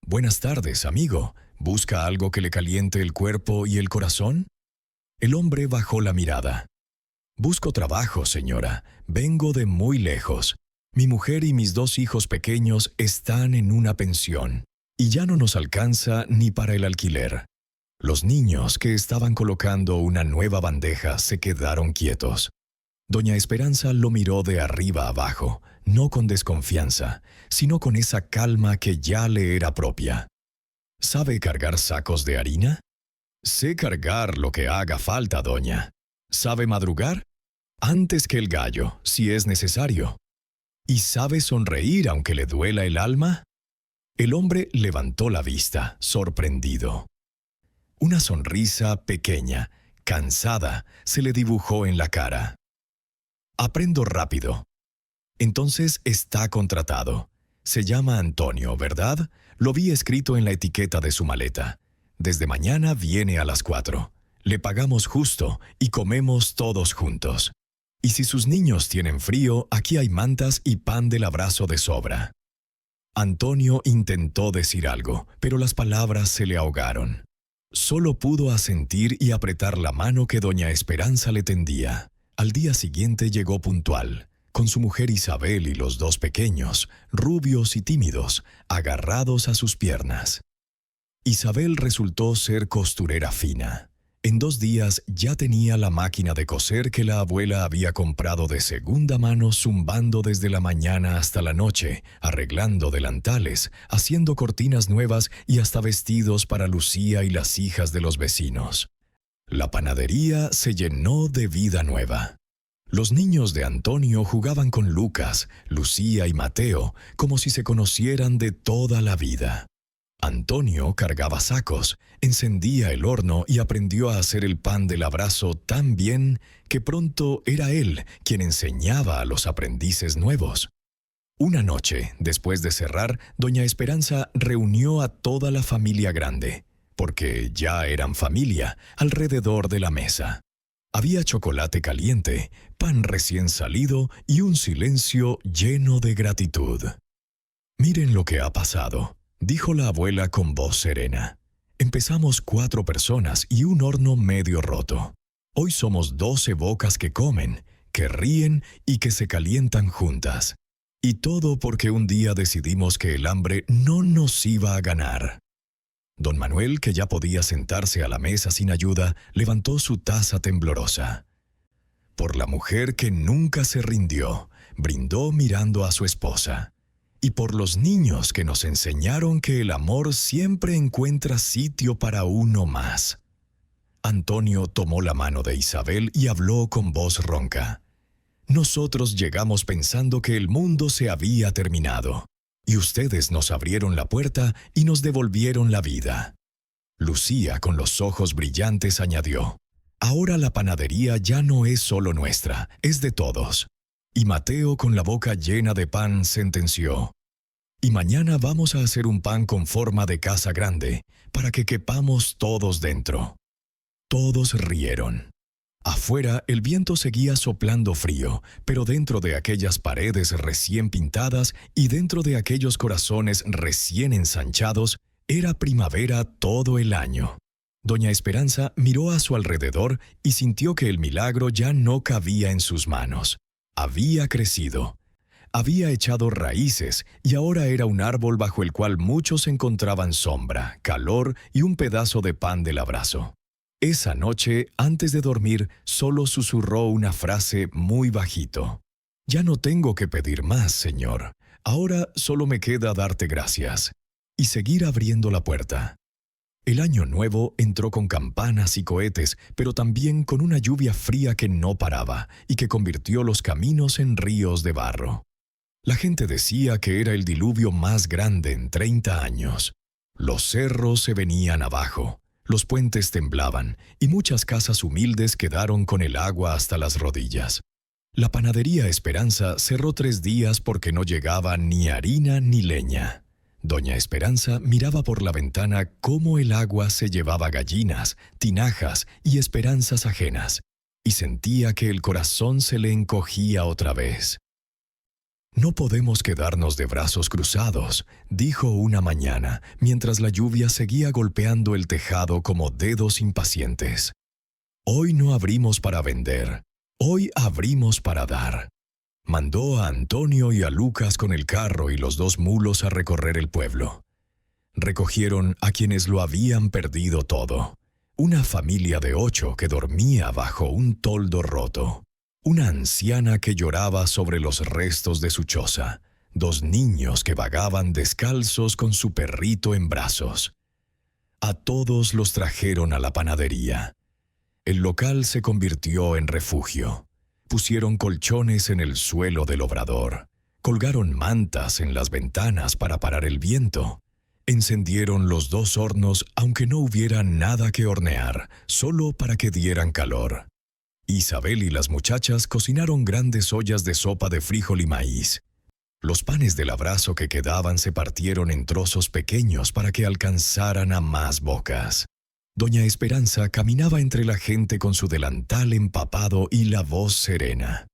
S1: «Buenas tardes, amigo. ¿Busca algo que le caliente el cuerpo y el corazón?» El hombre bajó la mirada. «Busco trabajo, señora. Vengo de muy lejos. Mi mujer y mis 2 hijos pequeños están en una pensión, y ya no nos alcanza ni para el alquiler». Los niños que estaban colocando una nueva bandeja se quedaron quietos. Doña Esperanza lo miró de arriba abajo, no con desconfianza, sino con esa calma que ya le era propia. «¿Sabe cargar sacos de harina?» «Sé cargar lo que haga falta, doña». «¿Sabe madrugar?» «Antes que el gallo, si es necesario». «¿Y sabe sonreír aunque le duela el alma?» El hombre levantó la vista, sorprendido. Una sonrisa pequeña, cansada, se le dibujó en la cara. «Aprendo rápido». «Entonces está contratado. Se llama Antonio, ¿verdad? Lo vi escrito en la etiqueta de su maleta. Desde mañana viene a las 4. Le pagamos justo y comemos todos juntos. Y si sus niños tienen frío, aquí hay mantas y pan del abrazo de sobra». Antonio intentó decir algo, pero las palabras se le ahogaron. Solo pudo asentir y apretar la mano que doña Esperanza le tendía. Al día siguiente llegó puntual, con su mujer Isabel y los dos pequeños, rubios y tímidos, agarrados a sus piernas. Isabel resultó ser costurera fina. En 2 días ya tenía la máquina de coser que la abuela había comprado de segunda mano, zumbando desde la mañana hasta la noche, arreglando delantales, haciendo cortinas nuevas y hasta vestidos para Lucía y las hijas de los vecinos. La panadería se llenó de vida nueva. Los niños de Antonio jugaban con Lucas, Lucía y Mateo como si se conocieran de toda la vida. Antonio cargaba sacos, encendía el horno y aprendió a hacer el pan del abrazo tan bien que pronto era él quien enseñaba a los aprendices nuevos. Una noche, después de cerrar, doña Esperanza reunió a toda la familia grande, porque ya eran familia, alrededor de la mesa. Había chocolate caliente, pan recién salido y un silencio lleno de gratitud. «Miren lo que ha pasado», dijo la abuela con voz serena. «Empezamos 4 personas y un horno medio roto. Hoy somos 12 bocas que comen, que ríen y que se calientan juntas. Y todo porque un día decidimos que el hambre no nos iba a ganar». Don Manuel, que ya podía sentarse a la mesa sin ayuda, levantó su taza temblorosa. Por la mujer que nunca se rindió, brindó mirando a su esposa. Y por los niños que nos enseñaron que el amor siempre encuentra sitio para uno más. Antonio tomó la mano de Isabel y habló con voz ronca. «Nosotros llegamos pensando que el mundo se había terminado, y ustedes nos abrieron la puerta y nos devolvieron la vida». Lucía, con los ojos brillantes, añadió: «Ahora la panadería ya no es solo nuestra, es de todos». Y Mateo, con la boca llena de pan, sentenció: «Y mañana vamos a hacer un pan con forma de casa grande, para que quepamos todos dentro». Todos rieron. Afuera el viento seguía soplando frío, pero dentro de aquellas paredes recién pintadas y dentro de aquellos corazones recién ensanchados, era primavera todo el año. Doña Esperanza miró a su alrededor y sintió que el milagro ya no cabía en sus manos. Había crecido. Había echado raíces y ahora era un árbol bajo el cual muchos encontraban sombra, calor y un pedazo de pan del abrazo. Esa noche, antes de dormir, solo susurró una frase muy bajito. «Ya no tengo que pedir más, Señor. Ahora solo me queda darte gracias». Y seguir abriendo la puerta. El año nuevo entró con campanas y cohetes, pero también con una lluvia fría que no paraba y que convirtió los caminos en ríos de barro. La gente decía que era el diluvio más grande en 30 años. Los cerros se venían abajo, los puentes temblaban y muchas casas humildes quedaron con el agua hasta las rodillas. La panadería Esperanza cerró 3 días porque no llegaba ni harina ni leña. Doña Esperanza miraba por la ventana cómo el agua se llevaba gallinas, tinajas y esperanzas ajenas, y sentía que el corazón se le encogía otra vez. «No podemos quedarnos de brazos cruzados», dijo una mañana, mientras la lluvia seguía golpeando el tejado como dedos impacientes. «Hoy no abrimos para vender, hoy abrimos para dar». Mandó a Antonio y a Lucas con el carro y los 2 mulos a recorrer el pueblo. Recogieron a quienes lo habían perdido todo. Una familia de 8 que dormía bajo un toldo roto. Una anciana que lloraba sobre los restos de su choza. 2 niños que vagaban descalzos con su perrito en brazos. A todos los trajeron a la panadería. El local se convirtió en refugio. Pusieron colchones en el suelo del obrador. Colgaron mantas en las ventanas para parar el viento. Encendieron los 2 hornos aunque no hubiera nada que hornear, solo para que dieran calor. Isabel y las muchachas cocinaron grandes ollas de sopa de frijol y maíz. Los panes del abrazo que quedaban se partieron en trozos pequeños para que alcanzaran a más bocas. Doña Esperanza caminaba entre la gente con su delantal empapado y la voz serena.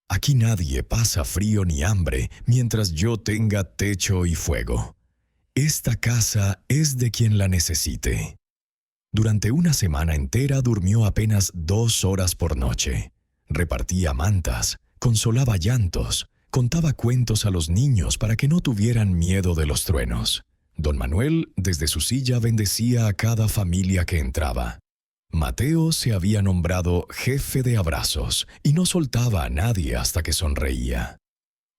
S1: Aquí nadie pasa frío ni hambre mientras yo tenga techo y fuego. Esta casa es de quien la necesite. Durante una semana entera durmió apenas 2 horas por noche. Repartía mantas, consolaba llantos, contaba cuentos a los niños para que no tuvieran miedo de los truenos. Don Manuel, desde su silla, bendecía a cada familia que entraba. Mateo se había nombrado jefe de abrazos y no soltaba a nadie hasta que sonreía.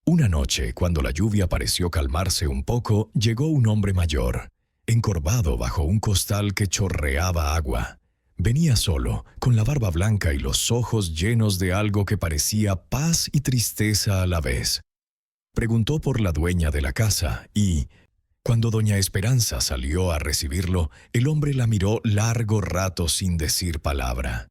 S1: Una noche, cuando la lluvia pareció calmarse un poco, llegó un hombre mayor, encorvado bajo un costal que chorreaba agua. Venía solo, con la barba blanca y los ojos llenos de algo que parecía paz y tristeza a la vez. Preguntó por la dueña de la casa y, cuando doña Esperanza salió a recibirlo, el hombre la miró largo rato sin decir palabra.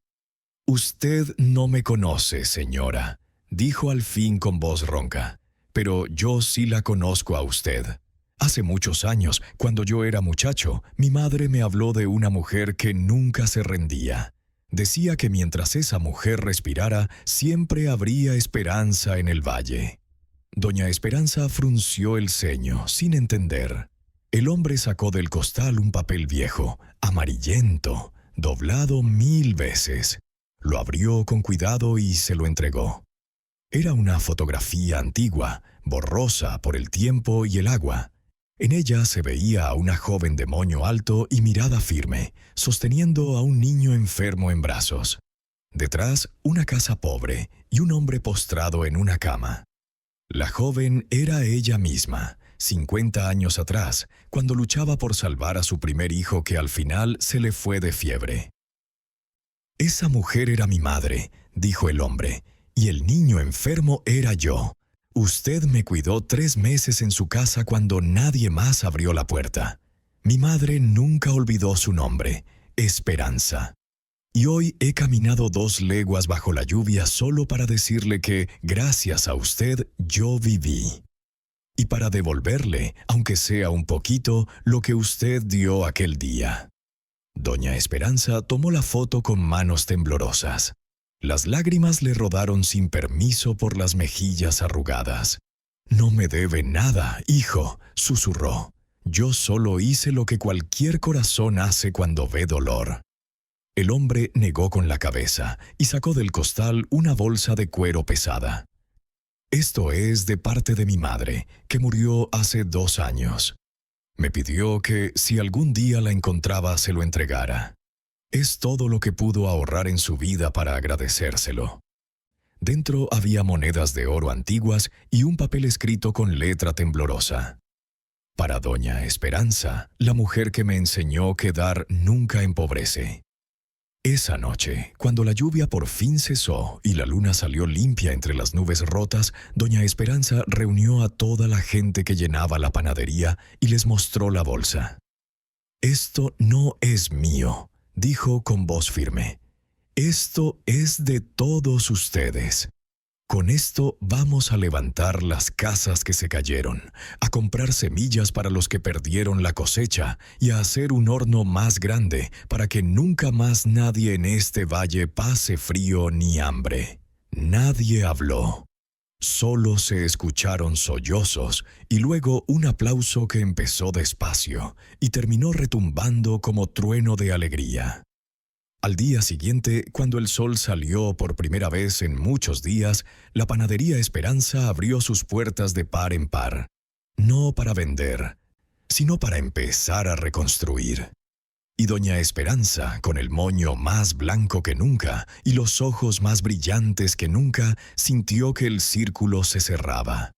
S1: «Usted no me conoce, señora», dijo al fin con voz ronca, «pero yo sí la conozco a usted. Hace muchos años, cuando yo era muchacho, mi madre me habló de una mujer que nunca se rendía. Decía que mientras esa mujer respirara, siempre habría esperanza en el valle». Doña Esperanza frunció el ceño, sin entender. El hombre sacó del costal un papel viejo, amarillento, doblado 1000 veces. Lo abrió con cuidado y se lo entregó. Era una fotografía antigua, borrosa por el tiempo y el agua. En ella se veía a una joven de moño alto y mirada firme, sosteniendo a un niño enfermo en brazos. Detrás, una casa pobre y un hombre postrado en una cama. La joven era ella misma, 50 años atrás, cuando luchaba por salvar a su primer hijo que al final se le fue de fiebre. «Esa mujer era mi madre», dijo el hombre, «y el niño enfermo era yo. Usted me cuidó 3 meses en su casa cuando nadie más abrió la puerta. Mi madre nunca olvidó su nombre, Esperanza. Y hoy he caminado 2 leguas bajo la lluvia solo para decirle que, gracias a usted, yo viví. Y para devolverle, aunque sea un poquito, lo que usted dio aquel día». Doña Esperanza tomó la foto con manos temblorosas. Las lágrimas le rodaron sin permiso por las mejillas arrugadas. «No me debe nada, hijo», susurró. «Yo solo hice lo que cualquier corazón hace cuando ve dolor». El hombre negó con la cabeza y sacó del costal una bolsa de cuero pesada. «Esto es de parte de mi madre, que murió hace 2 años. Me pidió que, si algún día la encontraba, se lo entregara. Es todo lo que pudo ahorrar en su vida para agradecérselo». Dentro había monedas de oro antiguas y un papel escrito con letra temblorosa. «Para doña Esperanza, la mujer que me enseñó que dar nunca empobrece». Esa noche, cuando la lluvia por fin cesó y la luna salió limpia entre las nubes rotas, doña Esperanza reunió a toda la gente que llenaba la panadería y les mostró la bolsa. «Esto no es mío», dijo con voz firme. «Esto es de todos ustedes. Con esto vamos a levantar las casas que se cayeron, a comprar semillas para los que perdieron la cosecha y a hacer un horno más grande para que nunca más nadie en este valle pase frío ni hambre». Nadie habló. Solo se escucharon sollozos y luego un aplauso que empezó despacio y terminó retumbando como trueno de alegría. Al día siguiente, cuando el sol salió por primera vez en muchos días, la panadería Esperanza abrió sus puertas de par en par. No para vender, sino para empezar a reconstruir. Y doña Esperanza, con el moño más blanco que nunca y los ojos más brillantes que nunca, sintió que el círculo se cerraba.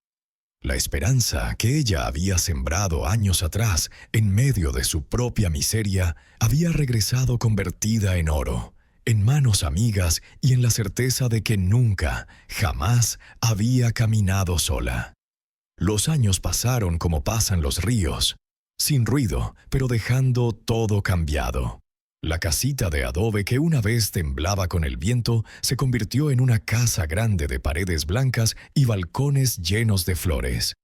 S1: La esperanza que ella había sembrado años atrás, en medio de su propia miseria, había regresado convertida en oro, en manos amigas y en la certeza de que nunca, jamás, había caminado sola. Los años pasaron como pasan los ríos, sin ruido, pero dejando todo cambiado. La casita de adobe que una vez temblaba con el viento se convirtió en una casa grande de paredes blancas y balcones llenos de flores.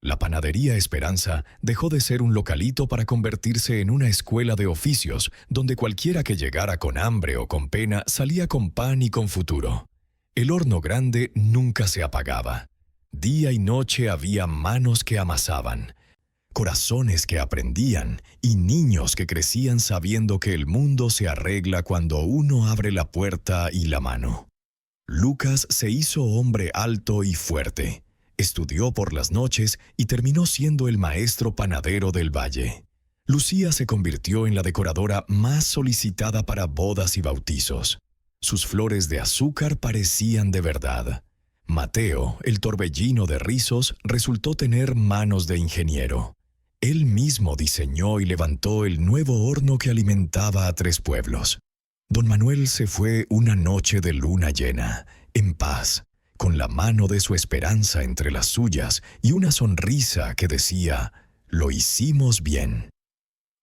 S1: La panadería Esperanza dejó de ser un localito para convertirse en una escuela de oficios donde cualquiera que llegara con hambre o con pena salía con pan y con futuro. El horno grande nunca se apagaba. Día y noche había manos que amasaban, corazones que aprendían y niños que crecían sabiendo que el mundo se arregla cuando uno abre la puerta y la mano. Lucas se hizo hombre alto y fuerte. Estudió por las noches y terminó siendo el maestro panadero del valle. Lucía se convirtió en la decoradora más solicitada para bodas y bautizos. Sus flores de azúcar parecían de verdad. Mateo, el torbellino de rizos, resultó tener manos de ingeniero. Él mismo diseñó y levantó el nuevo horno que alimentaba a 3 pueblos. Don Manuel se fue una noche de luna llena, en paz, con la mano de su esperanza entre las suyas y una sonrisa que decía: «Lo hicimos bien».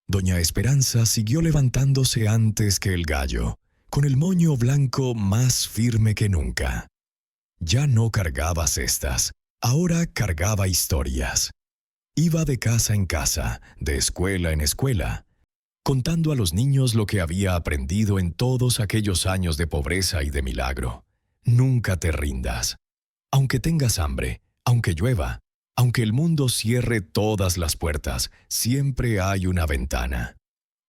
S1: Doña Esperanza siguió levantándose antes que el gallo, con el moño blanco más firme que nunca. Ya no cargaba cestas, ahora cargaba historias. Iba de casa en casa, de escuela en escuela, contando a los niños lo que había aprendido en todos aquellos años de pobreza y de milagro. Nunca te rindas. Aunque tengas hambre, aunque llueva, aunque el mundo cierre todas las puertas, siempre hay una ventana.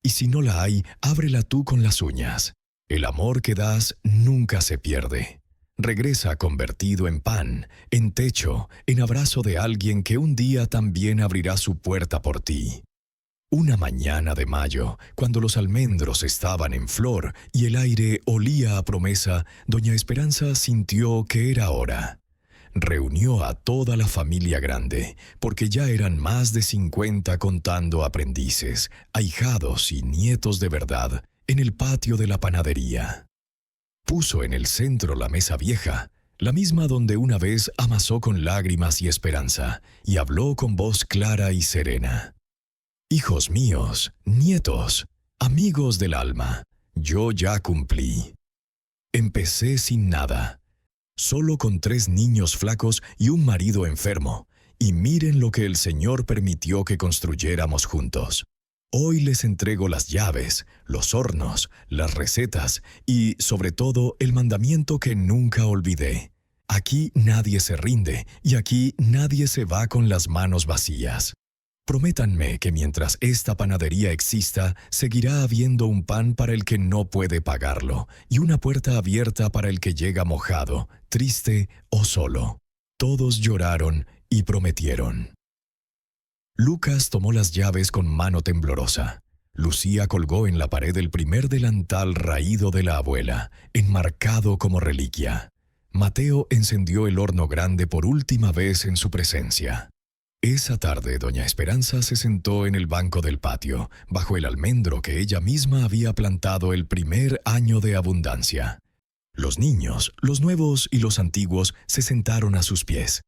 S1: Y si no la hay, ábrela tú con las uñas. El amor que das nunca se pierde. Regresa convertido en pan, en techo, en abrazo de alguien que un día también abrirá su puerta por ti. Una mañana de mayo, cuando los almendros estaban en flor y el aire olía a promesa, doña Esperanza sintió que era hora. Reunió a toda la familia grande, porque ya eran más de 50 contando aprendices, ahijados y nietos de verdad, en el patio de la panadería. Puso en el centro la mesa vieja, la misma donde una vez amasó con lágrimas y esperanza, y habló con voz clara y serena. «Hijos míos, nietos, amigos del alma, yo ya cumplí. Empecé sin nada, solo con 3 niños flacos y un marido enfermo, y miren lo que el Señor permitió que construyéramos juntos. Hoy les entrego las llaves, los hornos, las recetas y, sobre todo, el mandamiento que nunca olvidé. Aquí nadie se rinde y aquí nadie se va con las manos vacías. Prométanme que mientras esta panadería exista, seguirá habiendo un pan para el que no puede pagarlo y una puerta abierta para el que llega mojado, triste o solo». Todos lloraron y prometieron. Lucas tomó las llaves con mano temblorosa. Lucía colgó en la pared el primer delantal raído de la abuela, enmarcado como reliquia. Mateo encendió el horno grande por última vez en su presencia. Esa tarde, doña Esperanza se sentó en el banco del patio, bajo el almendro que ella misma había plantado el primer año de abundancia. Los niños, los nuevos y los antiguos, se sentaron a sus pies.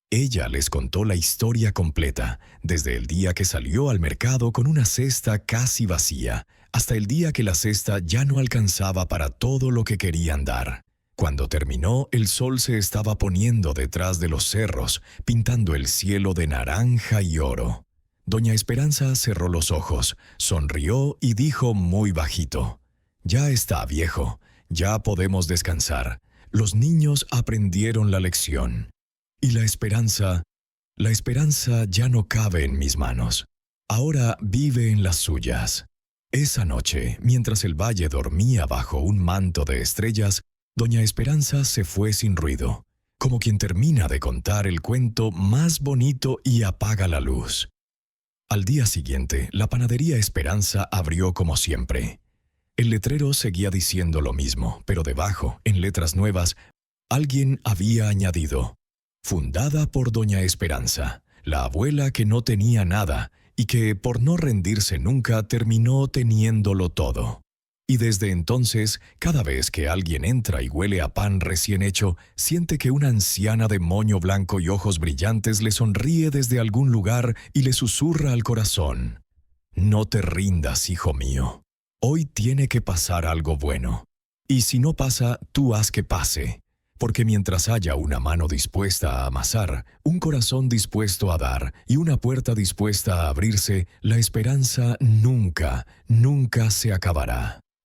S1: Ella les contó la historia completa, desde el día que salió al mercado con una cesta casi vacía, hasta el día que la cesta ya no alcanzaba para todo lo que querían dar. Cuando terminó, el sol se estaba poniendo detrás de los cerros, pintando el cielo de naranja y oro. Doña Esperanza cerró los ojos, sonrió y dijo muy bajito: «Ya está, viejo, ya podemos descansar. Los niños aprendieron la lección. Y la esperanza ya no cabe en mis manos. Ahora vive en las suyas». Esa noche, mientras el valle dormía bajo un manto de estrellas, doña Esperanza se fue sin ruido, como quien termina de contar el cuento más bonito y apaga la luz. Al día siguiente, la panadería Esperanza abrió como siempre. El letrero seguía diciendo lo mismo, pero debajo, en letras nuevas, alguien había añadido: «Fundada por doña Esperanza, la abuela que no tenía nada y que, por no rendirse nunca, terminó teniéndolo todo». Y desde entonces, cada vez que alguien entra y huele a pan recién hecho, siente que una anciana de moño blanco y ojos brillantes le sonríe desde algún lugar y le susurra al corazón: «No te rindas, hijo mío. Hoy tiene que pasar algo bueno. Y si no pasa, tú haz que pase. Porque mientras haya una mano dispuesta a amasar, un corazón dispuesto a dar y una puerta dispuesta a abrirse, la esperanza nunca, nunca se acabará».